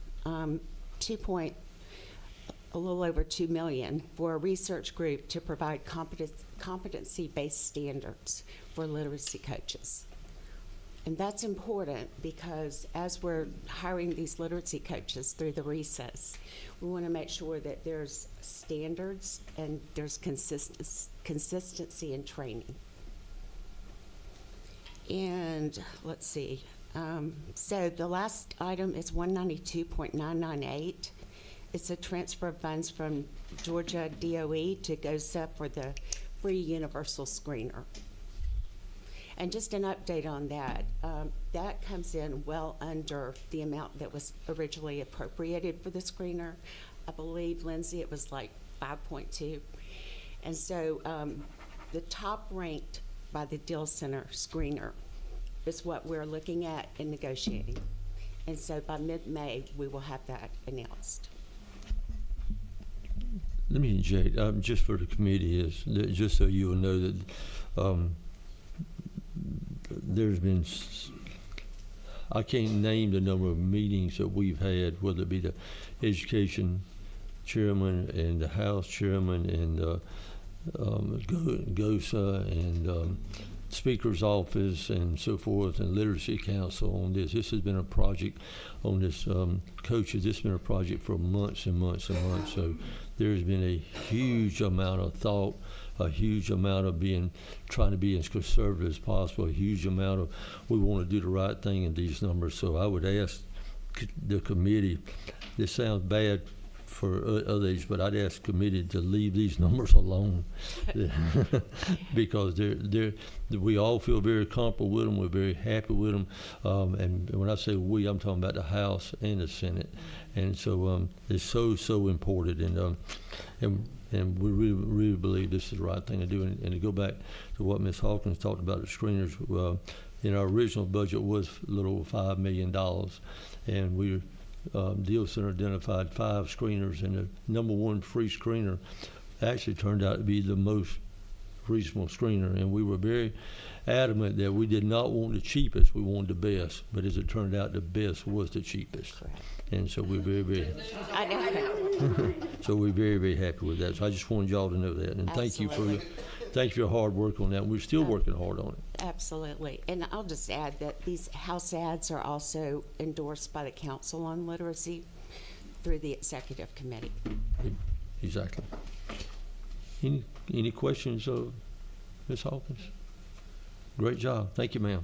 a little over $2 million for a research group to provide competency-based standards for literacy coaches. And that's important because as we're hiring these literacy coaches through the recess, we want to make sure that there's standards and there's consistency in training. And let's see. So the last item is 192.998. It's a transfer of funds from Georgia DOE to GOSA for the free universal screener. And just an update on that, that comes in well under the amount that was originally appropriated for the screener. I believe, Lindsay, it was like 5.2. And so the top ranked by the Deal Center screener is what we're looking at and negotiating. And so by mid-May, we will have that announced. Let me inject, just for the committee, is that just so you will know that there's been, I can't name the number of meetings that we've had, whether it be the education chairman and the House chairman and GOSA and Speaker's office and so forth, and Literacy Council on this. This has been a project on this, coaches, this has been a project for months and months and months. So there's been a huge amount of thought, a huge amount of trying to be as conservative as possible, a huge amount of, we want to do the right thing in these numbers. So I would ask the committee, this sounds bad for others, but I'd ask the committee to leave these numbers alone because we all feel very comfortable with them. We're very happy with them. And when I say we, I'm talking about the House and the Senate. And so it's so important. And we really believe this is the right thing to do. And to go back to what Ms. Hawkins talked about, the screeners, in our original budget was a little over $5 million. And we Deal Center identified 5 screeners, and the number one free screener actually turned out to be the most reasonable screener. And we were very adamant that we did not want the cheapest, we wanted the best. But as it turned out, the best was the cheapest. And so we're very I know. so we're very happy with that. So I just wanted y'all to know that. And thank you for your hard work on that. We're still working hard on it. Absolutely. And I'll just add that these house ads are also endorsed by the Council on Literacy through the Executive Committee. Exactly. Any questions of Ms. Hawkins? Great job. Thank you, ma'am.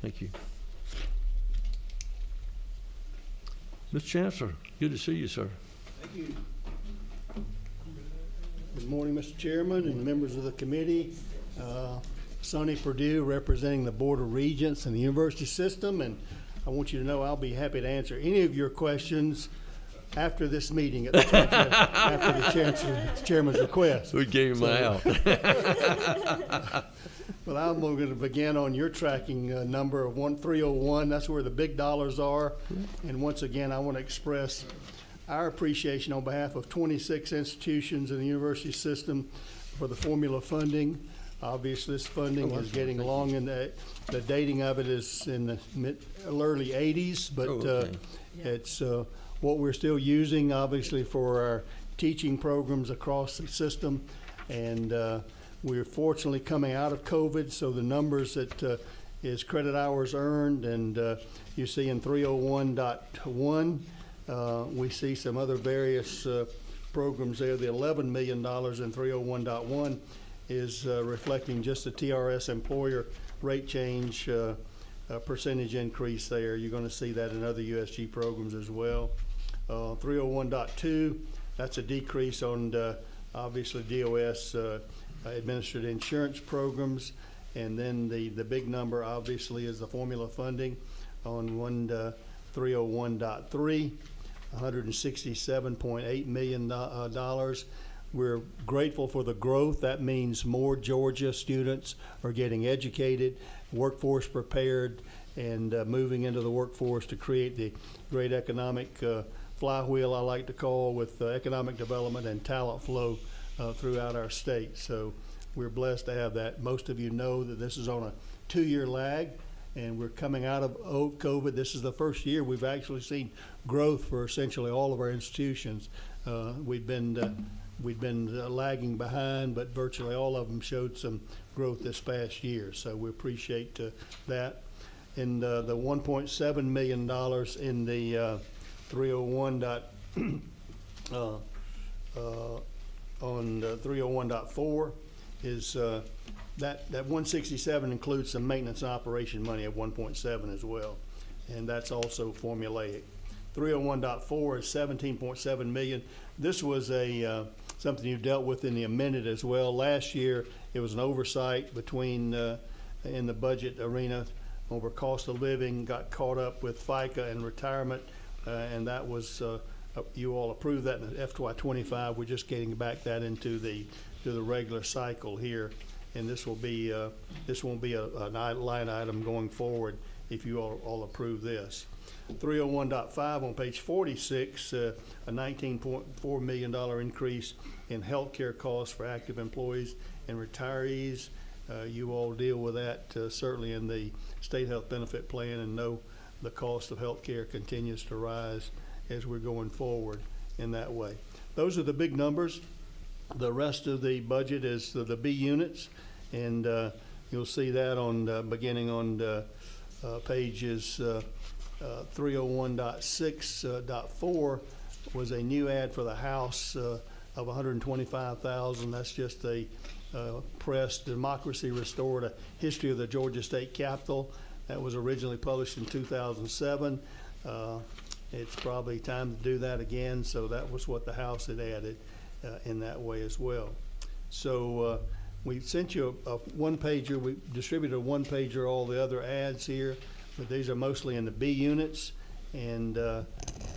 Thank you. Mr. Chancellor, good to see you, sir. Thank you. Good morning, Mr. Chairman and members of the committee. Sonny Perdue, representing the Board of Regents and the university system, and I want you to know I'll be happy to answer any of your questions after this meeting at the after the chairman's request. We gave him out. But I'm going to begin on your tracking number of 1301. That's where the big dollars are. And once again, I want to express our appreciation on behalf of 26 institutions in the university system for the formula funding. Obviously, this funding is getting long, and the dating of it is in the early 80s, but it's what we're still using, obviously, for our teaching programs across the system. And we're fortunately coming out of COVID, so the numbers that is credit hours earned, and you see in 301.1, we see some other various programs there. The $11 million in 301.1 is reflecting just the TRS employer rate change percentage increase there. You're going to see that in other USG programs as well. 301.2, that's a decrease on obviously DOS administered insurance programs. And then the big number obviously is the formula funding on 301.3, $167.8 million. We're grateful for the growth. That means more Georgia students are getting educated, workforce prepared, and moving into the workforce to create the great economic flywheel, I like to call, with economic development and talent flow throughout our state. So we're blessed to have that. Most of you know that this is on a 2-year lag, and we're coming out of COVID. This is the first year we've actually seen growth for essentially all of our institutions. We've been lagging behind, but virtually all of them showed some growth this past year. So we appreciate that. And the $1.7 million in the 301 on 301.4 is that 167 includes some maintenance and operation money of 1.7 as well, and that's also formulaic. 301.4 is 17.7 million. This was a something you dealt with in the amended as well. Last year, it was an oversight between in the budget arena over cost of living, got caught up with FICA and retirement, and that was you all approved that in FY '25. We're just getting back that into the regular cycle here, and this won't be a line item going forward if you all approve this. 301.5 on page 46, a $19.4 million increase in healthcare costs for active employees and retirees. You all deal with that certainly in the state health benefit plan, and know the cost of healthcare continues to rise as we're going forward in that way. Those are the big numbers. The rest of the budget is the B units, and you'll see that on beginning on pages 301.6.4 was a new ad for the House of $125,000. That's just a press, Democracy Restored, a history of the Georgia State Capitol. That was originally published in 2007. It's probably time to do that again, so that was what the House had added in that way as well. So we sent you a one-pager. We distributed a one-pager, all the other ads here, but these are mostly in the B units, and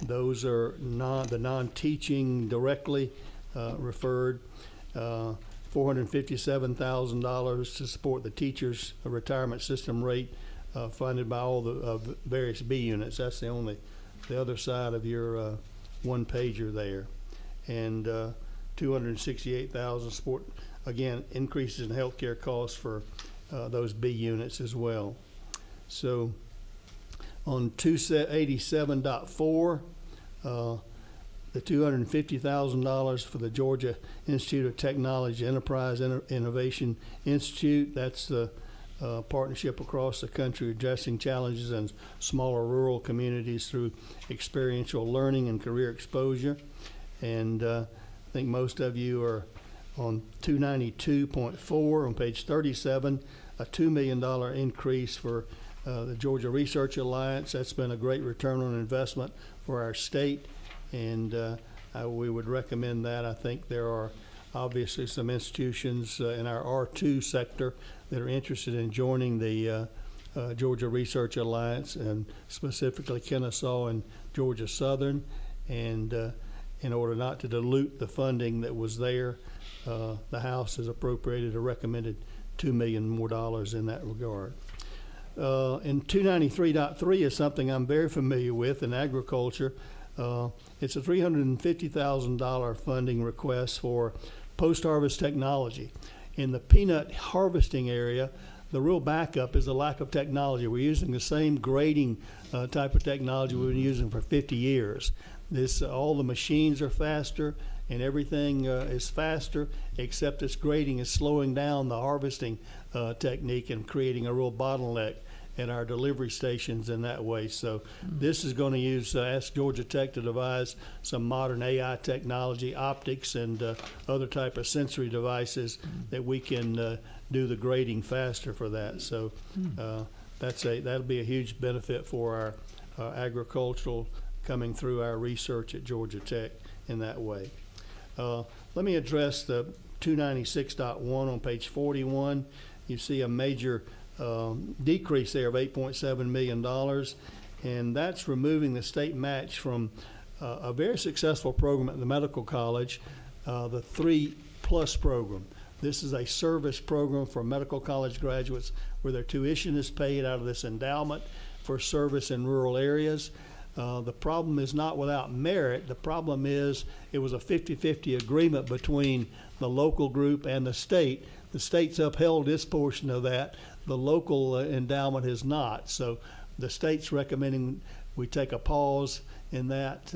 those are the non-teaching directly referred. $457,000 to support the teachers' retirement system rate funded by all the various B units. That's the other side of your one pager there. And $268,000 support, again, increases in healthcare costs for those B units as well. So on 287.4, the $250,000 for the Georgia Institute of Technology Enterprise Innovation Institute. That's the partnership across the country addressing challenges in smaller rural communities through experiential learning and career exposure. And I think most of you are on 292.4 on page 37, a $2 million increase for the Georgia Research Alliance. That's been a great return on investment for our state, and we would recommend that. I think there are obviously some institutions in our R2 sector that are interested in joining the Georgia Research Alliance, and specifically Kennesaw and Georgia Southern. And in order not to dilute the funding that was there, the House has appropriated a recommended $2 million more in that regard. And 293.3 is something I'm very familiar with in agriculture. It's a $350,000 funding request for post-harvest technology. In the peanut harvesting area, the real backup is the lack of technology. We're using the same grading type of technology we've been using for 50 years. All the machines are faster and everything is faster, except this grading is slowing down the harvesting technique and creating a real bottleneck at our delivery stations in that way. So this is going to ask Georgia Tech to devise some modern AI technology, optics, and other type of sensory devices that we can do the grading faster for that. So that'll be a huge benefit for our agricultural coming through our research at Georgia Tech in that way. Let me address the 296.1 on page 41. You see a major decrease there of $8.7 million, and that's removing the state match from a very successful program at the medical college, the 3+ program. This is a service program for medical college graduates where their tuition is paid out of this endowment for service in rural areas. The problem is not without merit. The problem is it was a 50-50 agreement between the local group and the state. The state's upheld its portion of that. The local endowment has not. So the state's recommending we take a pause in that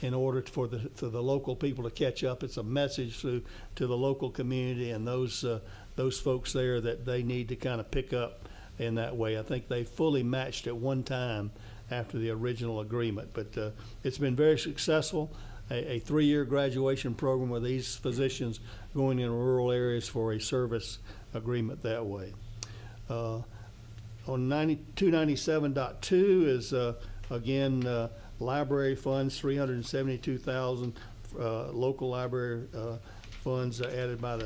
in order for the local people to catch up. It's a message to the local community and those folks there that they need to kind of pick up in that way. I think they fully matched at one time after the original agreement. But it's been very successful, a 3-year graduation program with these physicians going in rural areas for a service agreement that way. On 297.2 is, again, library funds, $372,000 local library funds added by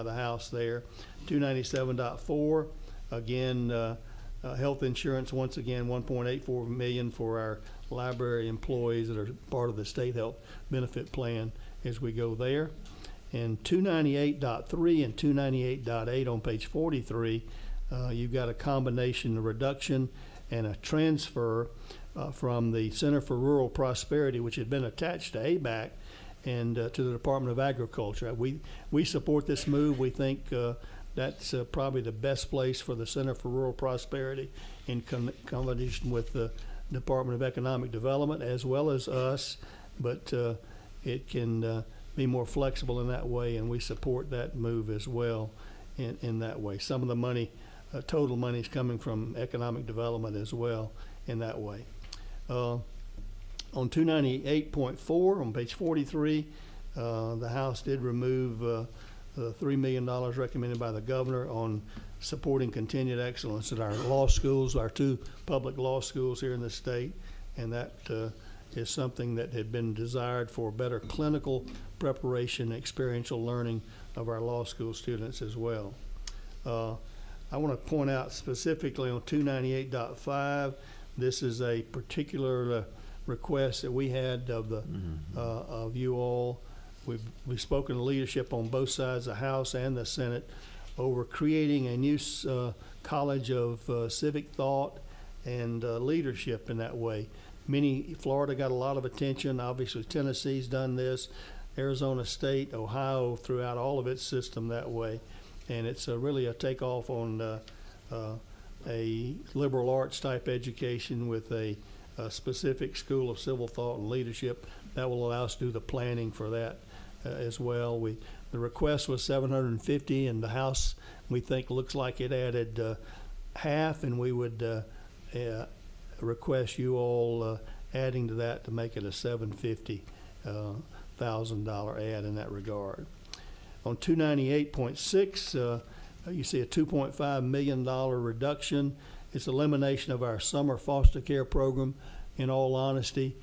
the House there. 297.4, again, health insurance, once again, $1.84 million for our library employees that are part of the state health benefit plan as we go there. And 298.3 and 298.8 on page 43, you've got a combination, a reduction and a transfer from the Center for Rural Prosperity, which had been attached to ABAC, and to the Department of Agriculture. We support this move. We think that's probably the best place for the Center for Rural Prosperity in combination with the Department of Economic Development as well as us, but it can be more flexible in that way, and we support that move as well in that way. Some of the money, total money, is coming from economic development as well in that way. On 298.4 on page 43, the House did remove the $3 million recommended by the governor on supporting continued excellence at our law schools, our 2 public law schools here in the state, and that is something that had been desired for better clinical preparation and experiential learning of our law school students as well. I want to point out specifically on 298.5, this is a particular request that we had of the of you all. We've spoken to leadership on both sides, the House and the Senate, over creating a new college of civic thought and leadership in that way. Florida got a lot of attention. Obviously, Tennessee's done this. Arizona State, Ohio, throughout all of its system that way. And it's really a takeoff on a liberal arts type education with a specific school of civil thought and leadership that will allow us to do the planning for that as well. The request was $750, and the House, we think, looks like it added half, and we would request you all adding to that to make it a $750,000 add in that regard. On 298.6, you see a $2.5 million reduction. It's elimination of our summer foster care program. In all honesty,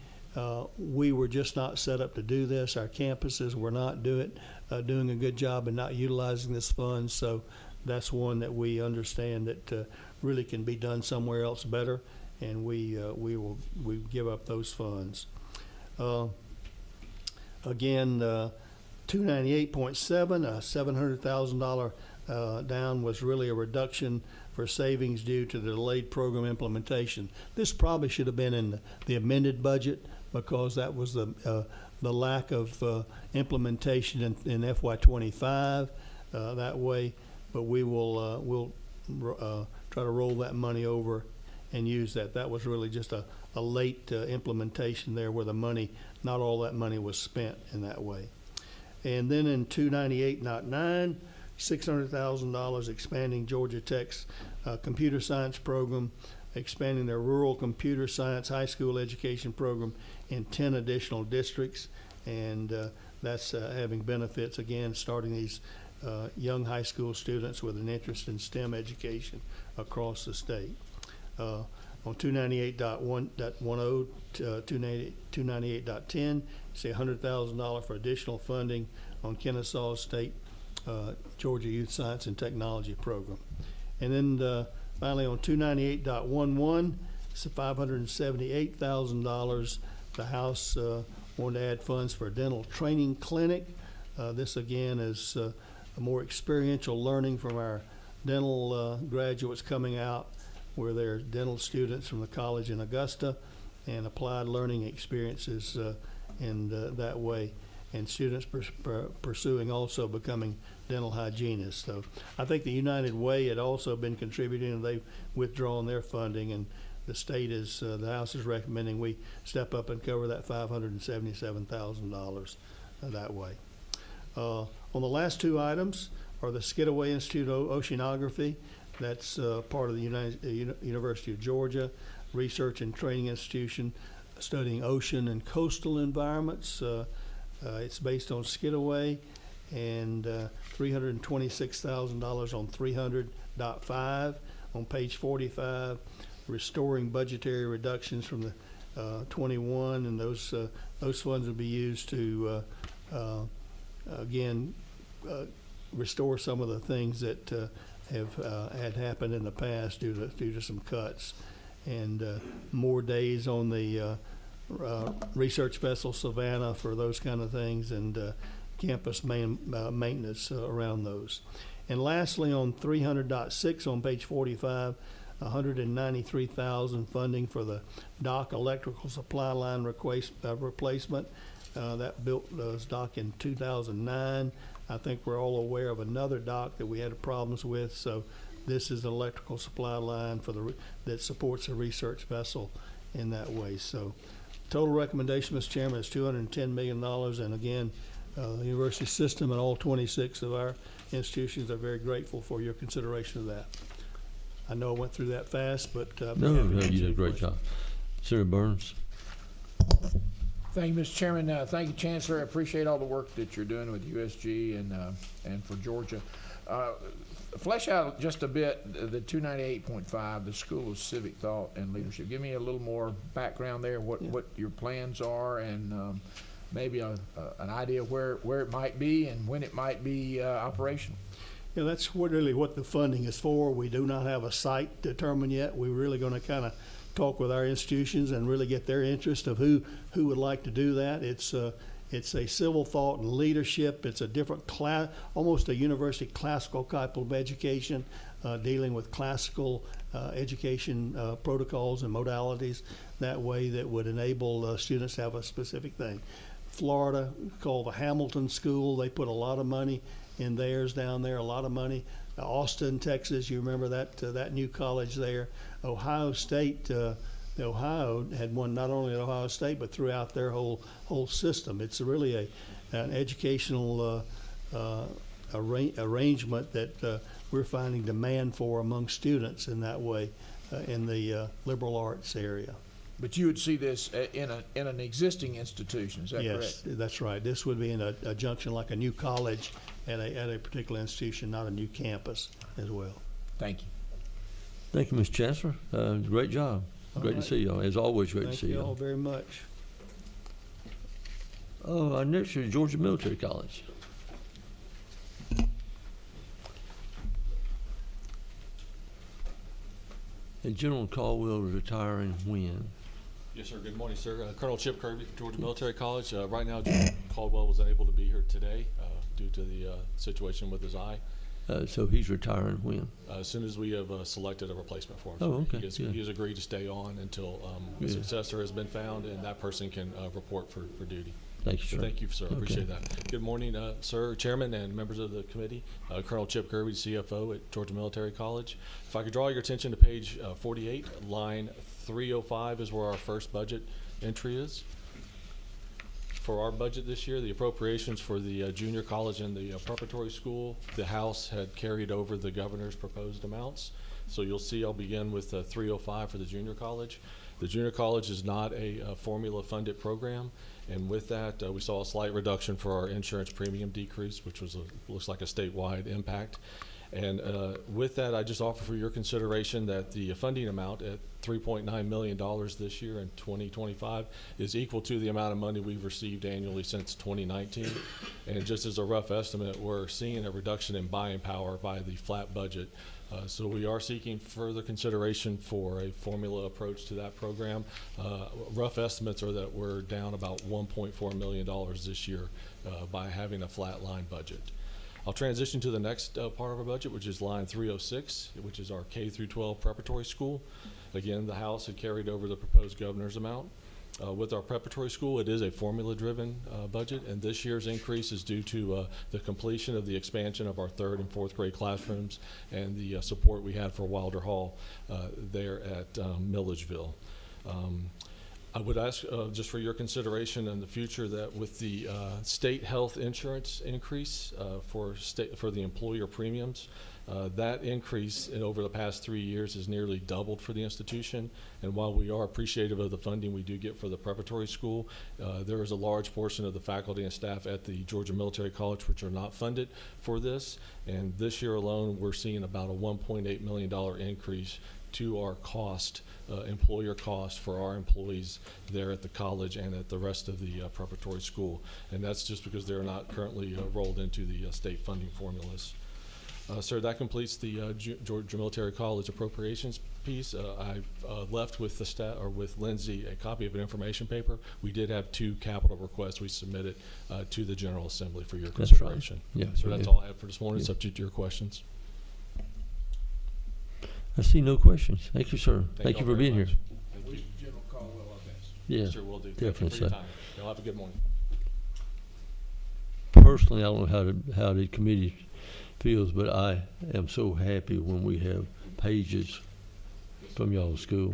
we were just not set up to do this. Our campuses were not doing a good job in not utilizing this fund. So that's one that we understand that really can be done somewhere else better, and we give up those funds. Again, 298.7, a $700,000 down was really a reduction for savings due to the delayed program implementation. This probably should have been in the amended budget because that was the lack of implementation in FY25 that way. But we'll try to roll that money over and use that. That was really just a late implementation there where not all that money was spent in that way. And then in 298.9, $600,000 expanding Georgia Tech's computer science program, expanding their rural computer science high school education program in 10 additional districts, and that's having benefits, again, starting these young high school students with an interest in STEM education across the state. On 298.10, 298.10, see $100,000 for additional funding on Kennesaw State Georgia Youth Science and Technology Program. And then finally on 298.11, it's $578,000. The House wanted to add funds for a dental training clinic. This again is a more experiential learning from our dental graduates coming out, where they're dental students from the college in Augusta, and applied learning experiences in that way, and students pursuing also becoming dental hygienists. So I think the United Way had also been contributing, and they've withdrawn their funding, and the state is, the House is recommending we step up and cover that $577,000 that way. On the last two items are the Skidaway Institute of Oceanography. That's part of the University of Georgia Research and Training Institution, studying ocean and coastal environments. It's based on Skidaway, and $326,000 on 300.5. On page 45, restoring budgetary reductions from the 21, and those funds will be used to again restore some of the things that had happened in the past due to some cuts, and more days on the research vessel Savannah for those kind of things, and campus maintenance around those. And lastly, on 300.6 on page 45, $193,000 funding for the dock electrical supply line replacement. That was dock in 2009. I think we're all aware of another dock that we had problems with. So this is an electrical supply line for that supports a research vessel in that way. So total recommendation, Mr. Chairman, is $210 million. And again, the university system and all 26 of our institutions are very grateful for your consideration of that. I know I went through that fast, but No, you did a great job. Senator Burns. Thank you, Mr. Chairman. Thank you, Chancellor. I appreciate all the work that you're doing with USG and for Georgia. Flesh out just a bit the 298.5, the School of Civic Thought and Leadership. Give me a little more background there, what your plans are, and maybe an idea of where it might be and when it might be operational. Yeah, that's really what the funding is for. We do not have a site determined yet. We're really going to kind of talk with our institutions and really get their interest of who would like to do that. It's a civil thought and leadership. It's a different class, almost a university classical type of education, dealing with classical education protocols and modalities that way that would enable students to have a specific thing. Florida, called the Hamilton School, they put a lot of money in theirs down there, a lot of money. Austin, Texas, you remember that new college there. Ohio State, Ohio had one not only at Ohio State but throughout their whole system. It's really an educational arrangement that we're finding demand for among students in that way in the liberal arts area. But you would see this in an existing institution, is that correct? Yes, that's right. This would be in a junction like a new college at a particular institution, not a new campus as well. Thank you. Thank you, Mr. Chancellor. Great job. Great to see you all. As always, great to see you all. Thank you all very much. Our next is Georgia Military College. And General Caldwell is retiring when? Yes, sir. Good morning, sir. Colonel Chip Kirby, Georgia Military College. Right now, General Caldwell was unable to be here today due to the situation with his eye. So he's retiring when? As soon as we have selected a replacement for him. Oh, okay. He has agreed to stay on until a successor has been found and that person can report for duty. Thank you, sir. So thank you, sir. I appreciate that. Good morning, sir, Chairman, and members of the committee. Colonel Chip Kirby, CFO at Georgia Military College. If I could draw your attention to page 48, line 305 is where our first budget entry is. For our budget this year, the appropriations for the junior college and the preparatory school, the House had carried over the governor's proposed amounts. So you'll see I'll begin with 305 for the junior college. The junior college is not a formula funded program. And with that, we saw a slight reduction for our insurance premium decrease, which was looks like a statewide impact. And with that, I just offer for your consideration that the funding amount at $3.9 million this year in 2025 is equal to the amount of money we've received annually since 2019. And just as a rough estimate, we're seeing a reduction in buying power by the flat budget. So we are seeking further consideration for a formula approach to that program. Rough estimates are that we're down about $1.4 million this year by having a flat line budget. I'll transition to the next part of our budget, which is line 306, which is our K through 12 preparatory school. Again, the House had carried over the proposed governor's amount. With our preparatory school, it is a formula-driven budget, and this year's increase is due to the completion of the expansion of our 3rd and 4th grade classrooms and the support we had for Wilder Hall there at Milledgeville. I would ask just for your consideration in the future that with the state health insurance increase for the employer premiums, that increase over the past 3 years has nearly doubled for the institution. And while we are appreciative of the funding we do get for the preparatory school, there is a large portion of the faculty and staff at the Georgia Military College which are not funded for this. And this year alone, we're seeing about a $1.8 million increase to our cost, employer cost for our employees there at the college and at the rest of the preparatory school. And that's just because they're not currently rolled into the state funding formulas. Sir, that completes the Georgia Military College appropriations piece, I left with the staff, or with Lindsay, a copy of an information paper. We did have 2 capital requests we submitted to the General Assembly for your That's right. consideration. Yeah, So yeah. that's all I have for this morning. Yeah. Subject to your questions. I see no questions. Thank you, sir. Thank you all for very being here. much. And wish General Caldwell our best. Yeah, Sure will do. Thank definitely you for your so. time. Y'all have a good morning. Personally, I don't know how the committee feels, but I am so happy when we have pages from y'all's school.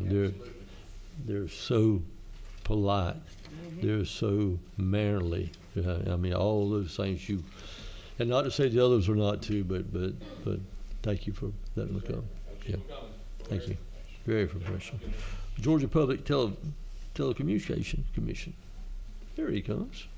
They're so polite. They're so mannerly. I mean, all those things and not to say the others are not too, but thank you for letting me come. Yeah, thank you. Very professional. Georgia Public Telecommunications Commission. There he comes.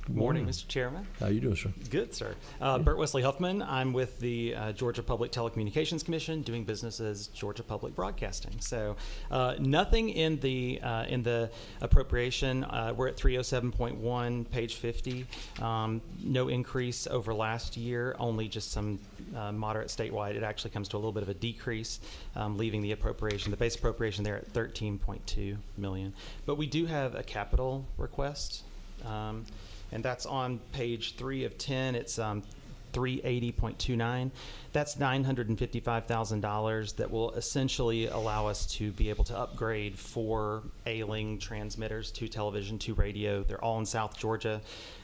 Good morning, Mr. Chairman. How you doing, sir? Good, sir. Bert Wesley Huffman. I'm with the Georgia Public Telecommunications Commission, doing business as Georgia Public Broadcasting. So, nothing in the appropriation. We're at 307.1, page 50. No increase over last year. Only just some moderate statewide. It actually comes to a little bit of a decrease, leaving the base appropriation there at 13.2 million. But we do have a capital request. And that's on page 3 of 10. It's 380.29. That's $955,000 that will essentially allow us to be able to upgrade 4 ailing transmitters, 2 television, 2 radio. They're all in South Georgia.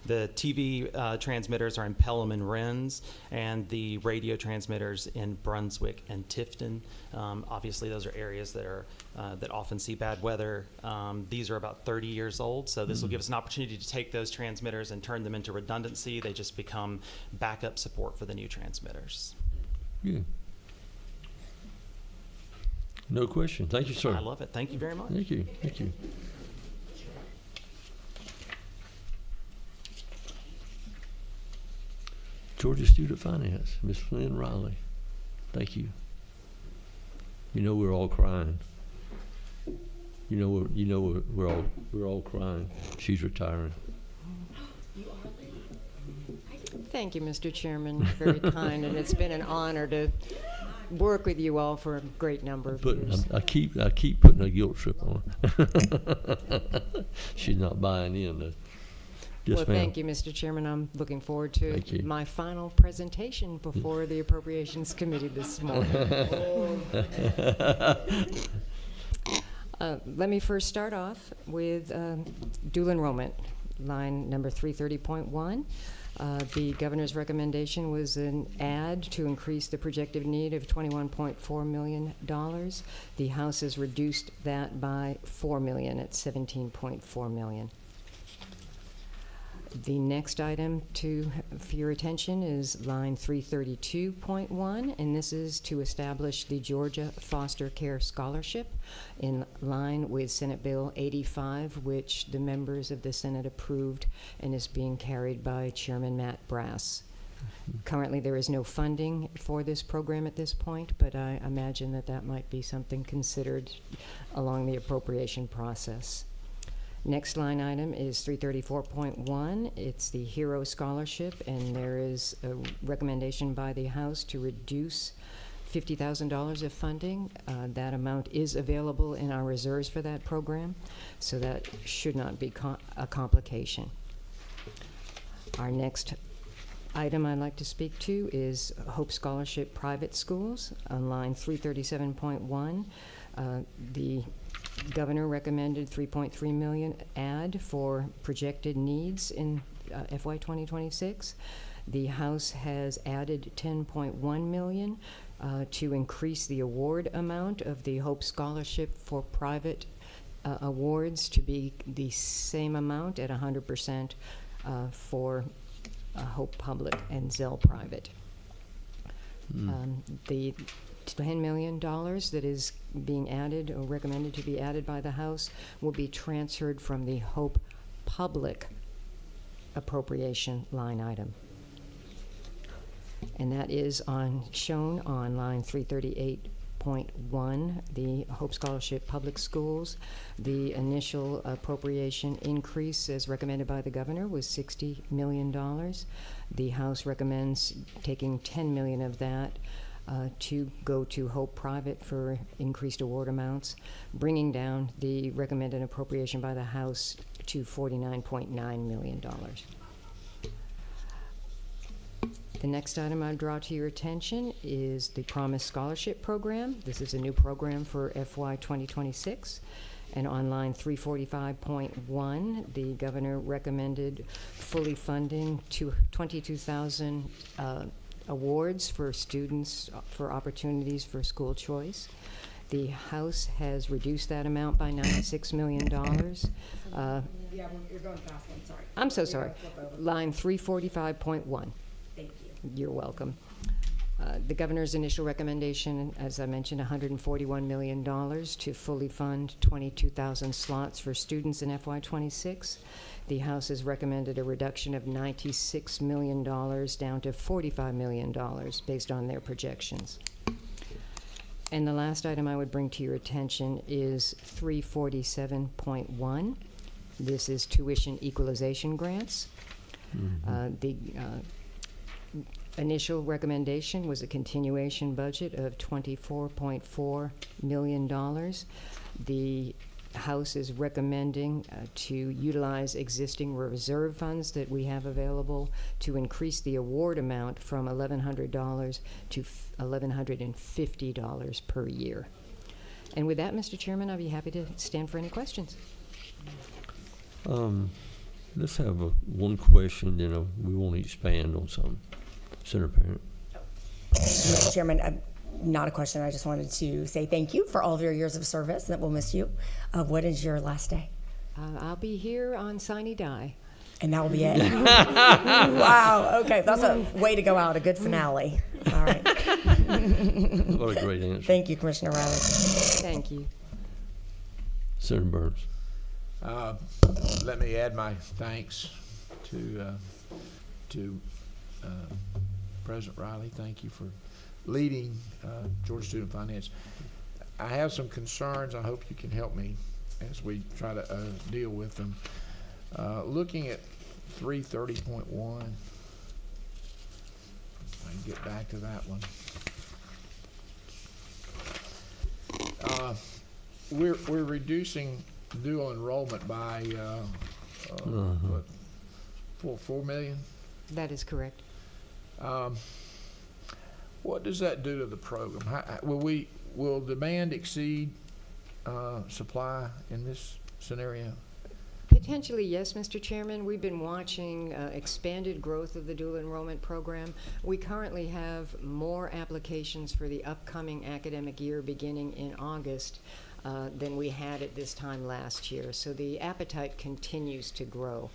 The TV transmitters are in Pelham and Rennes, and the radio transmitters in Brunswick and Tifton. Obviously, those are areas that often see bad weather. These are about 30 years old, so this will give us an opportunity to take those transmitters and turn them into redundancy. They just become backup support for the new transmitters. Yeah. No question. Thank you, sir. I love it. Thank you very much. Thank you. Thank you. Georgia Student Finance, Ms. Lynn Riley. Thank you. You know we're all crying. We're all crying. She's retiring. Thank you, Mr. Chairman. Very kind, and it's been an honor to work with you all for a great number of years. I keep putting a guilt trip on her. She's not buying in. Yes, Well, ma'am. thank you, Mr. Chairman. I'm looking forward to Thank you. my final presentation before the Appropriations Committee this morning. Let me first start off with dual enrollment, line number 330.1. The governor's recommendation was an add to increase the projected need of $21.4 million. The House has reduced that by $4 million at $17.4 million. The next item for your attention is line 332.1, and this is to establish the Georgia Foster Care Scholarship in line with Senate Bill 85, which the members of the Senate approved and is being carried by Chairman Matt Brass. Currently, there is no funding for this program at this point, but I imagine that might be something considered along the appropriation process. Next line item is 334.1. It's the HERO Scholarship, and there is a recommendation by the House to reduce $50,000 of funding. That amount is available in our reserves for that program, so that should not be a complication. Our next item I'd like to speak to is Hope Scholarship Private Schools on line 337.1. The governor recommended $3.3 million add for projected needs in FY 2026. The House has added $10.1 million to increase the award amount of the Hope Scholarship for private awards to be the same amount at 100% for Hope Public and Zell Private. The $10 million that is being added or recommended to be added by the House will be transferred from the Hope Public appropriation line item. And that is shown on line 338 26.1, the Hope Scholarship Public Schools. The initial appropriation increase, as recommended by the governor, was $60 million. The House recommends taking $10 million of that to go to Hope Private for increased award amounts, bringing down the recommended appropriation by the House to $49.9 million. The next item I draw to your attention is the Promise Scholarship Program. This is a new program for FY 2026. And on line 345.1, the governor recommended fully funding 22,000 awards for students for opportunities for school choice. The House has reduced that amount by $96 million. Yeah, you're going fast, I'm sorry. I'm so sorry. Line 345.1. Thank you. You're welcome. The governor's initial recommendation, as I mentioned, $141 million to fully fund 22,000 slots for students in FY26. The House has recommended a reduction of $96 million down to $45 million based on their projections. And the last item I would bring to your attention is 347.1. This is tuition equalization grants. The initial recommendation was a continuation budget of $24.4 million. The House is recommending to utilize existing reserve funds that we have available to increase the award amount from $1,100 to $1,150 per year. And with that, Mr. Chairman, I'd be happy to stand for any questions. Let's have one question, then we won't expand on something. Senator Parent. Mr. Chairman, not a question. I just wanted to say thank you for all of your years of service, and that we'll miss you. What is your last day? I'll be here on Sine Die. And that will be it. Wow. Okay. That's a way to go out. A good finale. All right. What a great answer. Thank you, Commissioner Riley. Thank you. Senator Burns. Let me add my thanks to President Riley. Thank you for leading Georgia Student Finance. I have some concerns. I hope you can help me as we try to deal with them. Looking at 330.1, I can get back to that one. We're reducing dual enrollment by what, 4 million? That is correct. What does that do to the program? Will demand exceed supply in this scenario? Potentially, yes, Mr. Chairman. We've been watching expanded growth of the dual enrollment program. We currently have more applications for the upcoming academic year beginning in August than we had at this time last year. So the appetite continues to grow.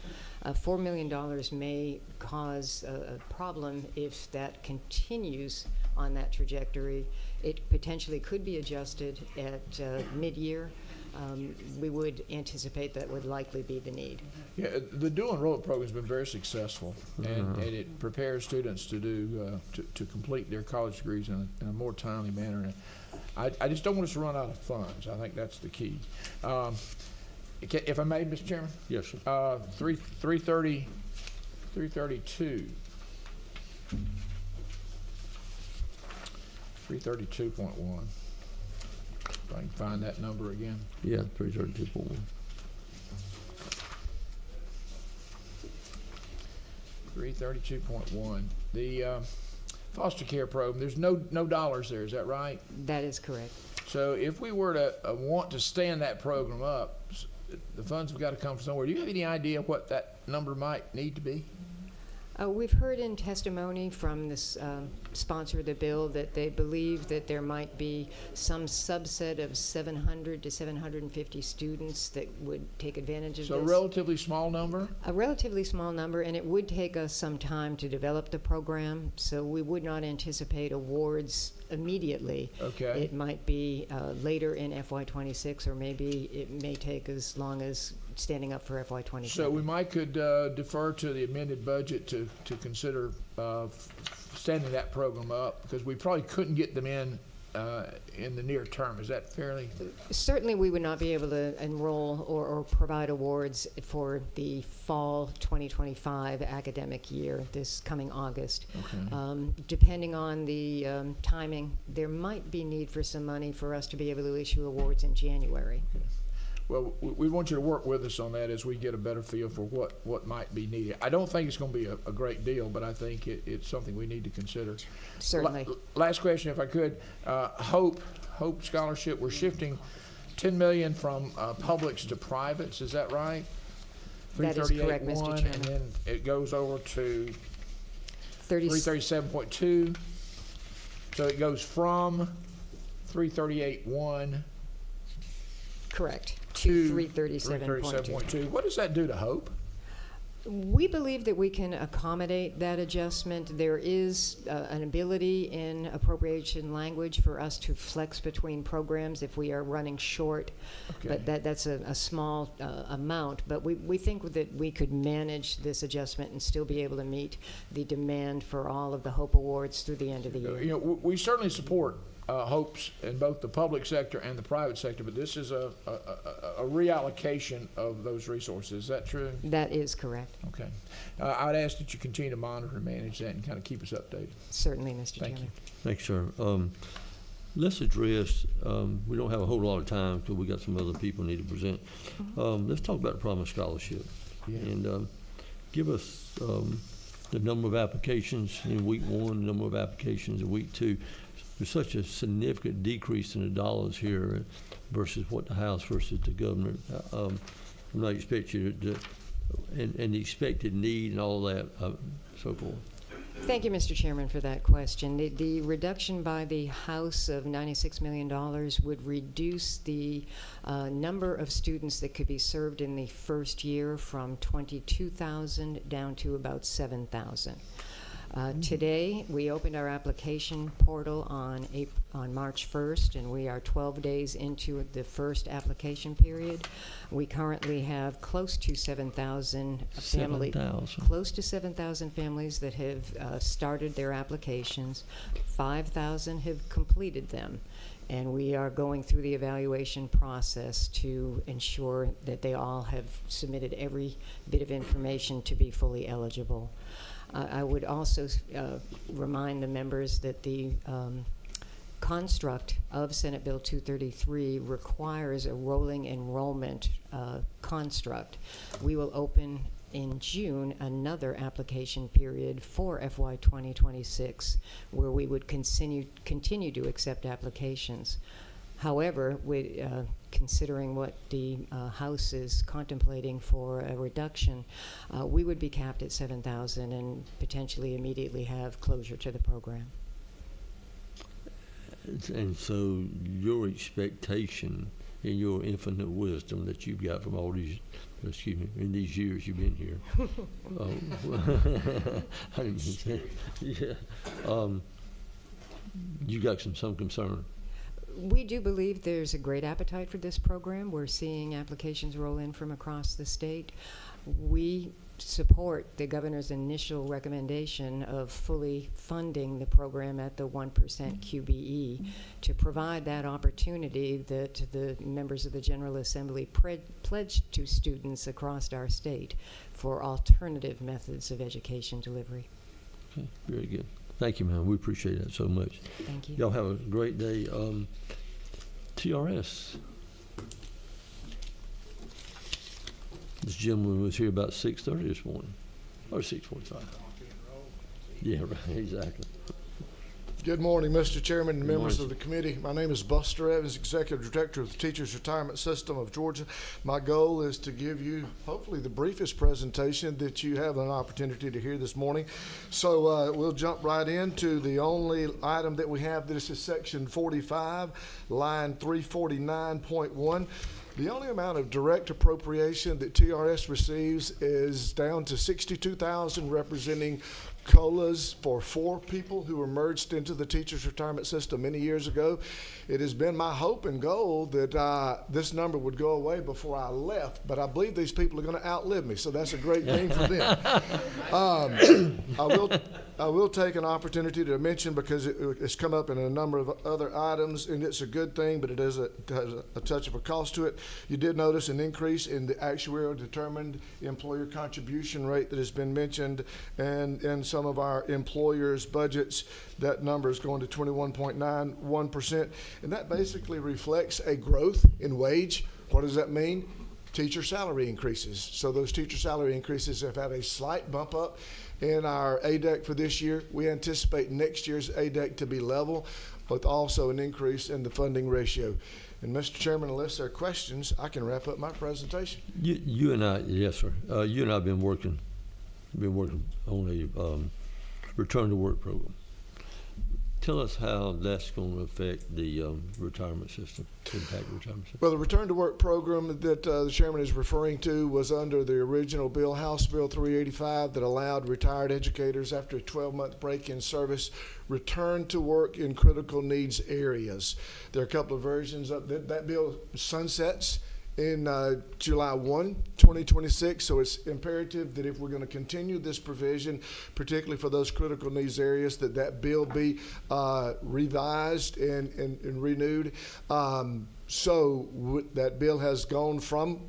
$4 million may cause a problem if that continues on that trajectory. It potentially could be adjusted at mid-year. We would anticipate that would likely be the need. Yeah, the dual enrollment program has been very successful, and it prepares students to do to complete their college degrees in a more timely manner. And I just don't want us to run out of funds. I think that's the key. If I may, Mr. Chairman? Yes, sir. 332. 332.1. If I can find that number again. Yeah, 332.1. 332.1. The foster care program, there's no dollars there, is that right? That is correct. So if we were to want to stand that program up, the funds have got to come from somewhere. Do you have any idea what that number might need to be? We've heard in testimony from this sponsor of the bill that they believe that there might be some subset of 700 to 750 students that would take advantage of So this. a relatively small number? A relatively small number, and it would take us some time to develop the program, so we would not anticipate awards immediately. Okay. It might be later in FY26, or maybe it may take as long as standing up for FY27. So we might could defer to the amended budget to consider standing that program up, because we probably couldn't get them in in the near term. Is that fairly? Certainly, we would not be able to enroll or provide awards for the fall 2025 academic year, this coming August. Okay. Depending on the timing, there might be need for some money for us to be able to issue awards in January. Okay. Well, we want you to work with us on that as we get a better feel for what might be needed. I don't think it's going to be a great deal, but I think it's something we need to consider. Certainly. Last question, if I could. Hope Scholarship, we're shifting $10 million from publics to privates. Is that right? That is correct, Mr. 338.1, Chairman. and then it goes over to 337.2. So it goes from 338.1 Correct. To 337.2. 337.2. What does that do to Hope? We believe that we can accommodate that adjustment. There is an ability in appropriation language for us to flex between programs if we are running short. Okay. But that's a small amount. But we think that we could manage this adjustment and still be able to meet the demand for all of the Hope Awards through the end of the year. You know, we certainly support hopes in both the public sector and the private sector, but this is a reallocation of those resources. Is that true? That is correct. Okay. I would ask that you continue to monitor and manage that and kind of keep us updated. Certainly, Mr. Thank Chairman. you. Thanks, sir. Let's address, we don't have a whole lot of time because we got some other people need to present. Let's talk about the Promise Scholarship. Yeah. And give us the number of applications in week 1, the number of applications in week 2. There's such a significant decrease in the dollars here versus what the House versus the governor. I'm not expecting you to, and the expected need and all that, so forth. Thank you, Mr. Chairman, for that question. The reduction by the House of $96 million would reduce the number of students that could be served in the first year from 22,000 down to about 7,000. Today, we opened our application portal on March 1st, and we are 12 days into the first application period. We currently have close to 7,000 families. 7,000. Close to 7,000 families that have started their applications. 5,000 have completed them. And we are going through the evaluation process to ensure that they all have submitted every bit of information to be fully eligible. I would also remind the members that the construct of Senate Bill 233 requires a rolling enrollment construct. We will open in June another application period for FY 2026 where we would continue to accept applications. However, considering what the House is contemplating for a reduction, we would be capped at 7,000 and potentially immediately have closure to the program. And so your expectation in your infinite wisdom that you've got from all these, in these years you've been here. I didn't say, yeah. You got some concern. We do believe there's a great appetite for this program. We're seeing applications roll in from across the state. We support the governor's initial recommendation of fully funding the program at the 1% QBE to provide that opportunity that the members of the General Assembly pledged to students across our state for alternative methods of education delivery. Okay, very good. Thank you, man. We appreciate that so much. Thank you. Y'all have a great day. TRS. This gentleman was here about 6:30 this morning, or 6:45. Yeah, right, exactly. Good morning, Mr. Chairman and Good members morning. of the committee. My name is Buster Evans, Executive Director of the Teachers Retirement System of Georgia. My goal is to give you hopefully the briefest presentation that you have an opportunity to hear this morning. So we'll jump right into the only item that we have. This is section 45, line 349.1. The only amount of direct appropriation that TRS receives is down to $62,000, representing COLAs for 4 people who were merged into the Teachers Retirement System many years ago. It has been my hope and goal that this number would go away before I left, but I believe these people are going to outlive me, so that's a great thing for them. I will take an opportunity to mention, because it's come up in a number of other items, and it's a good thing, but it has a touch of a cost to it. You did notice an increase in the actuarial determined employer contribution rate that has been mentioned, and in some of our employers' budgets, that number is going to 21.91%, and that basically reflects a growth in wage. What does that mean? Teacher salary increases. So those teacher salary increases have had a slight bump up in our ADEC for this year. We anticipate next year's ADEC to be level, with also an increase in the funding ratio. And Mr. Chairman, unless there are questions, I can wrap up my presentation. You and I, yes, sir. You and I have been working on a return to work program. Tell us how that's going to affect the retirement system, impact the retirement system. Well, the return to work program that the chairman is referring to was under the original bill, House Bill 385, that allowed retired educators after a 12-month break in service return to work in critical needs areas. There are a couple of versions of that bill sunsets in July 1, 2026, so it's imperative that if we're going to continue this provision, particularly for those critical needs areas, that bill be revised and renewed. That bill has gone from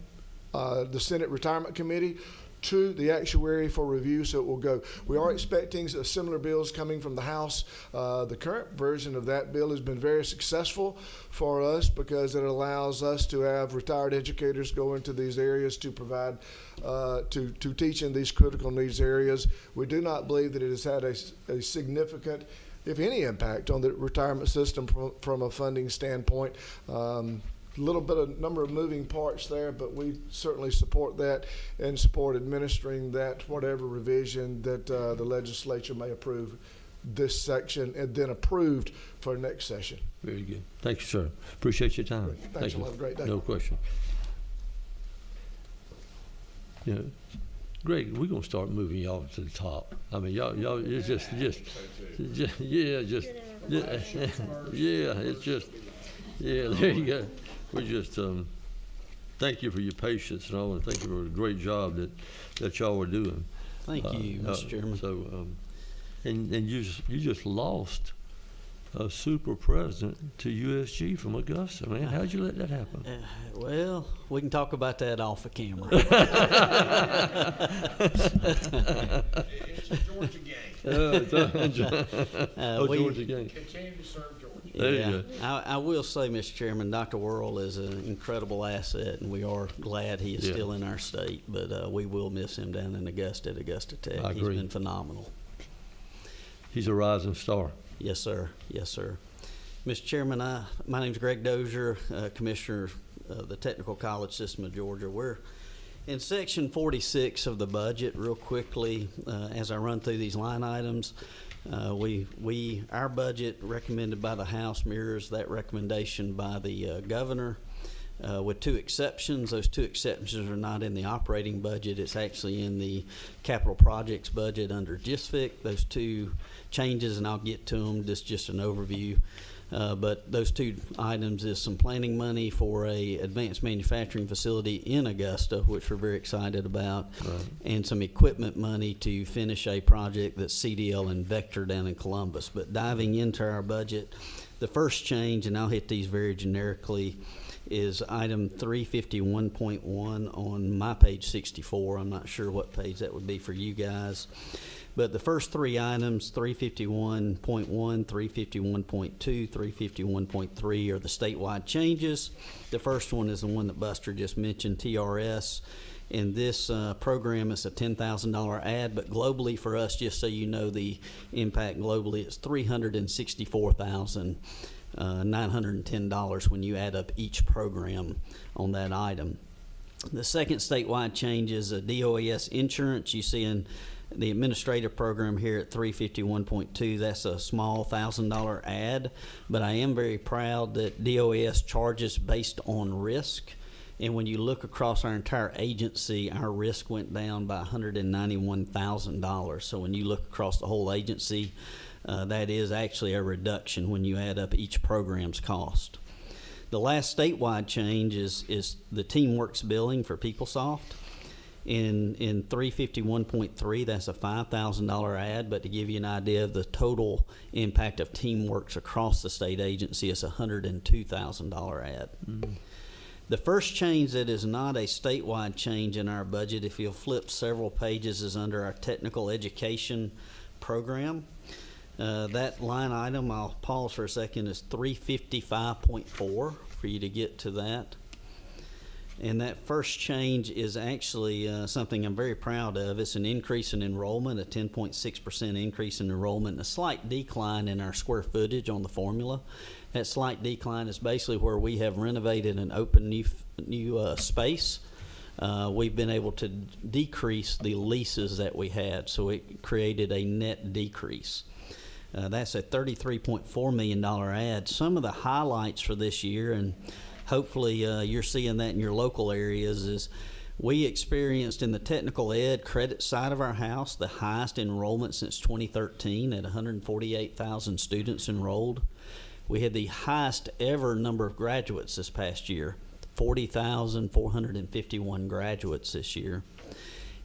the Senate Retirement Committee to the actuary for review, so it will go. We are expecting similar bills coming from the House. The current version of that bill has been very successful for us because it allows us to have retired educators go into these areas to provide, to teach in these critical needs areas. We do not believe that it has had a significant, if any, impact on the retirement system from a funding standpoint. Little bit of number of moving parts there, but we certainly support that and support administering that, whatever revision that the legislature may approve this section and then approved for next session. Very good. Thank you, sir. Appreciate your time. Thanks a lot. Have a great day. No question. You know, Greg, we're gonna start moving y'all to the top. I mean, y'all, it's just, it's just, there you go. We just thank you for your patience, and I want to thank you for the great job that y'all were doing. Thank you, Mr. Chairman. So, and you just lost a super president to USG from Augusta, man. How'd you let that happen? Well, we can talk about that off the camera. It's a Georgia game. Georgia game. Continue to serve Georgia. There you go. I will say, Mr. Chairman, Dr. Worrell is an incredible asset, and we are glad he is still in our state. But we will miss him down in Augusta at Augusta Tech. I agree. He's been phenomenal. He's a rising star. Yes, sir. Yes, sir. Mr. Chairman, my name's Greg Dozier, Commissioner of the Technical College System of Georgia. We're in Section 46 of the budget. Real quickly, as I run through these line items, our budget recommended by the House mirrors that recommendation by the governor, with two exceptions. Those two exceptions are not in the operating budget. It's actually in the capital projects budget under GISFIC. Those two changes, and I'll get to them. This is just an overview. But those two items is some planning money for a advanced manufacturing facility in Augusta, which we're very excited about, and some equipment money to finish a project that's CDL and Vector down in Columbus. But diving into our budget, the first change, and I'll hit these very generically, is item 351.1 on my page 64. I'm not sure what page that would be for you guys. But the first three items, 351.1, 351.2, 351.3, are the statewide changes. The first one is the one that Buster just mentioned, TRS. In this program, it's a $10,000 ad, but globally for us, just so you know the impact globally, it's $364,910 when you add up each program on that item. The second statewide change is a DOAS insurance. You see in the administrative program here at 351.2, that's a small $1,000 ad, but I am very proud that DOAS charges based on risk. And when you look across our entire agency, our risk went down by $191,000. So when you look across the whole agency, that is actually a reduction when you add up each program's cost. The last statewide change is the TeamWorks billing for PeopleSoft. In 351.3, that's a $5,000 ad, but to give you an idea of the total impact of teamworks across the state agency, it's a $102,000 ad. The first change that is not a statewide change in our budget, if you'll flip several pages, is under our technical education program. That line item, I'll pause for a second, is 355.4 for you to get to that. And that first change is actually something I'm very proud of. It's an increase in enrollment, a 10.6% increase in enrollment, and a slight decline in our square footage on the formula. That slight decline is basically where we have renovated and opened new space. We've been able to decrease the leases that we had, so it created a net decrease. That's a $33.4 million ad. Some of the highlights for this year, and hopefully you're seeing that in your local areas, is we experienced in the technical ed credit side of our house the highest enrollment since 2013 at 148,000 students enrolled. We had the highest ever number of graduates this past year, 40,451 graduates this year.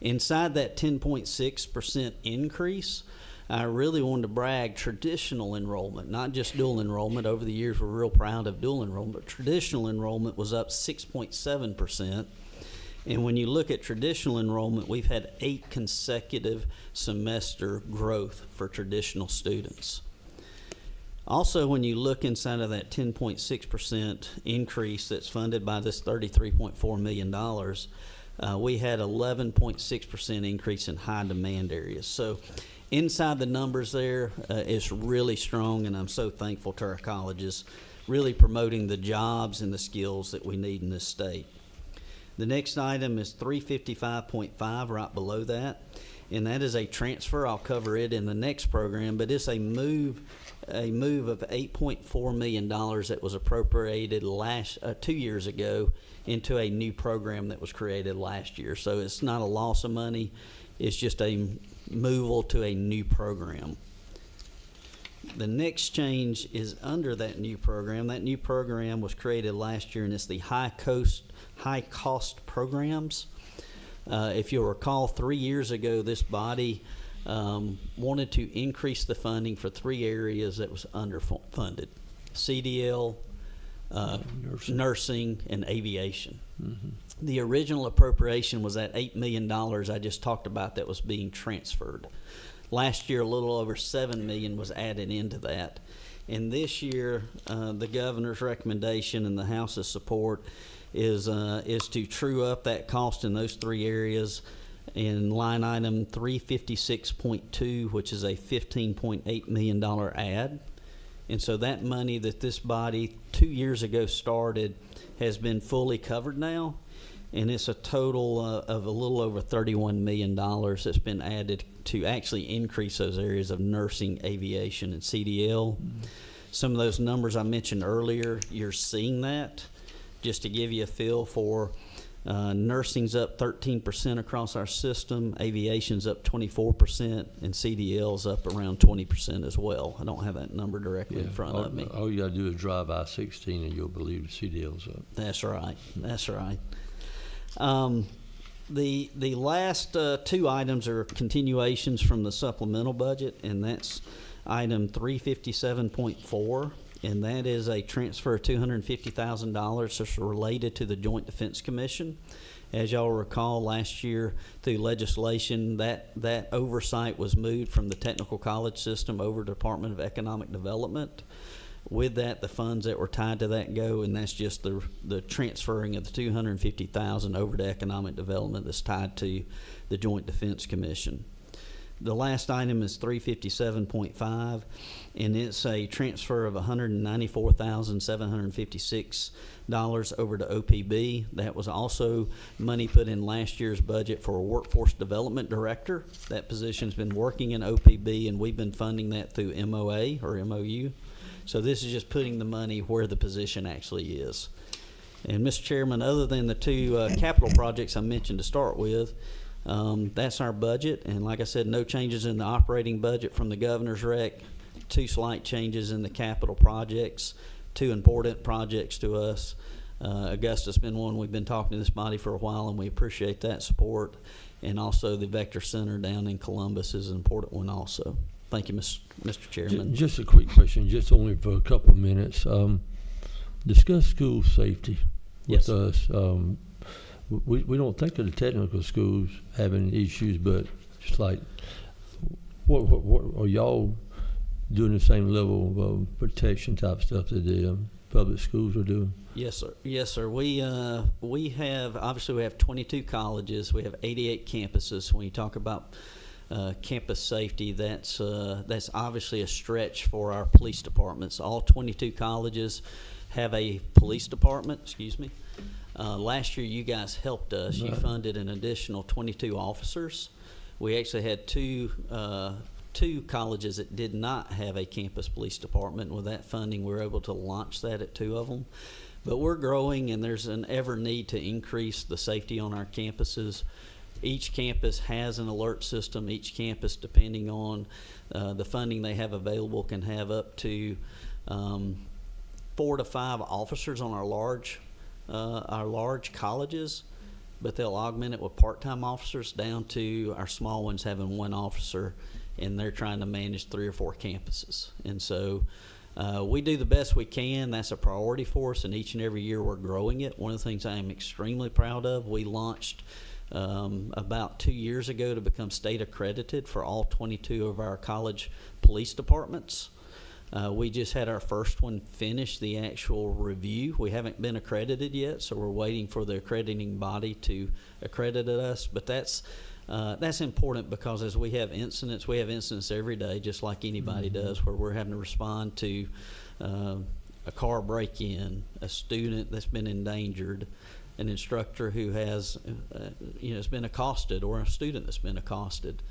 Inside that 10.6% increase, I really wanted to brag traditional enrollment, not just dual enrollment. Over the years, we're real proud of dual enrollment, but traditional enrollment was up 6.7%. And when you look at traditional enrollment, we've had 8 consecutive semester growth for traditional students. Also, when you look inside of that 10.6% increase that's funded by this $33.4 million, we had 11.6% increase in high demand areas. So inside the numbers there, it's really strong, and I'm so thankful to our colleges really promoting the jobs and the skills that we need in this state. The next item is 355.5, right below that, and that is a transfer. I'll cover it in the next program, but it's a move of $8.4 million that was appropriated 2 years ago into a new program that was created last year. So it's not a loss of money, it's just a moval to a new program. The next change is under that new program. That new program was created last year, and it's the high cost programs. If you'll recall, 3 years ago, this body wanted to increase the funding for 3 areas that was underfunded: CDL, nursing, and aviation. The original appropriation was that $8 million I just talked about that was being transferred. Last year, a little over $7 million was added into that. And this year, the governor's recommendation and the House's support is to true up that cost in those 3 areas in line item 356.2, which is a $15.8 million ad. And so that money that this body 2 years ago started has been fully covered now, and it's a total of a little over $31 million that's been added to actually increase those areas of nursing, aviation, and CDL. Some of those numbers I mentioned earlier, you're seeing that. Just to give you a feel for nursing's up 13% across our system, aviation's up 24%, and CDL's up around 20% as well. I don't have that number directly in front of me. All you gotta do is drive I-16 and you'll believe the CDL's up. That's right. That's right. The last 2 items are continuations from the supplemental budget, and that's item 357.4. And that is a transfer of $250,000 that's related to the Joint Defense Commission. As y'all recall, last year through legislation, that oversight was moved from the technical college system over to the Department of Economic Development. With that, the funds that were tied to that go, and that's just the transferring of the $250,000 over to economic development that's tied to the Joint Defense Commission. The last item is 357.5, and it's a transfer of $194,756 over to OPB. That was also money put in last year's budget for a workforce development director. That position's been working in OPB, and we've been funding that through MOA or MOU. So this is just putting the money where the position actually is. And Mr. Chairman, other than the 2 capital projects I mentioned to start with, that's our budget, and like I said, no changes in the operating budget from the governor's rec, 2 slight changes in the capital projects, 2 important projects to us. Augusta's been one we've been talking to this body for a while, and we appreciate that support. And also the Vector Center down in Columbus is an important one also. Thank you, Mr. Chairman. Just a quick question, just only for a couple of minutes. Discuss school safety with Yes. us. We don't think of the technical schools having issues, but just like, what are y'all doing the same level of protection type stuff that the public schools are doing? Yes, sir. Yes, sir. We have, obviously we have 22 colleges. We have 88 campuses. When you talk about campus safety, that's obviously a stretch for our police departments. All 22 colleges have a police department. Excuse me. Last year, you guys helped us. You funded an additional 22 officers. We actually had two colleges that did not have a campus police department. With that funding, we were able to launch that at 2 of them. But we're growing, and there's an ever need to increase the safety on our campuses. Each campus has an alert system. Each campus, depending on the funding they have available, can have up to 4 to 5 officers on our large colleges, but they'll augment it with part-time officers down to our small ones having 1 officer, and they're trying to manage 3 or 4 campuses. And so we do the best we can. That's a priority for us, and each and every year we're growing it. One of the things I am extremely proud of, we launched about 2 years ago to become state accredited for all 22 of our college police departments. We just had our first one finish the actual review. We haven't been accredited yet, so we're waiting for the accrediting body to accredit us. But that's important because as we have incidents every day, just like anybody does, where we're having to respond to a car break-in, a student that's been endangered, an instructor who has been accosted, or a student that's been accosted.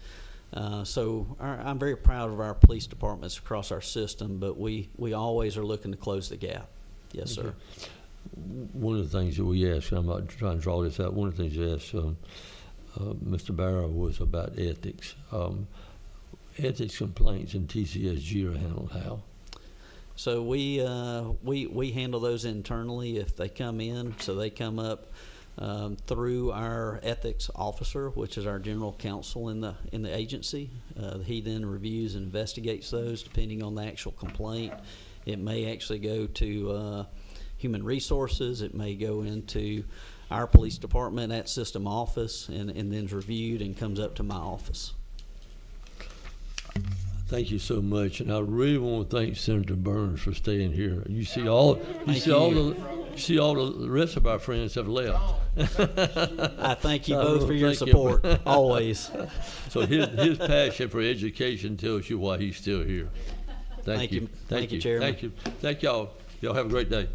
So I'm very proud of our police departments across our system, but we always are looking to close the gap. Yes, sir. One of the things that we asked, I'm not trying to draw this out, one of the things we asked Mr. Barrow was about ethics. Ethics complaints in TCSG are handled how? So we handle those internally if they come in. So they come up through our ethics officer, which is our general counsel in the agency. He then reviews and investigates those depending on the actual complaint. It may actually go to human resources. It may go into our police department at system office, and then is reviewed and comes up to my office. Thank you so much, and I really want to thank Senator Burns for staying here. You see all the rest of our friends have left. I thank you both for your support, always. So his passion for education tells you why he's still here. Thank you. Thank you, Chairman. Thank you. Thank y'all. Y'all have a great day.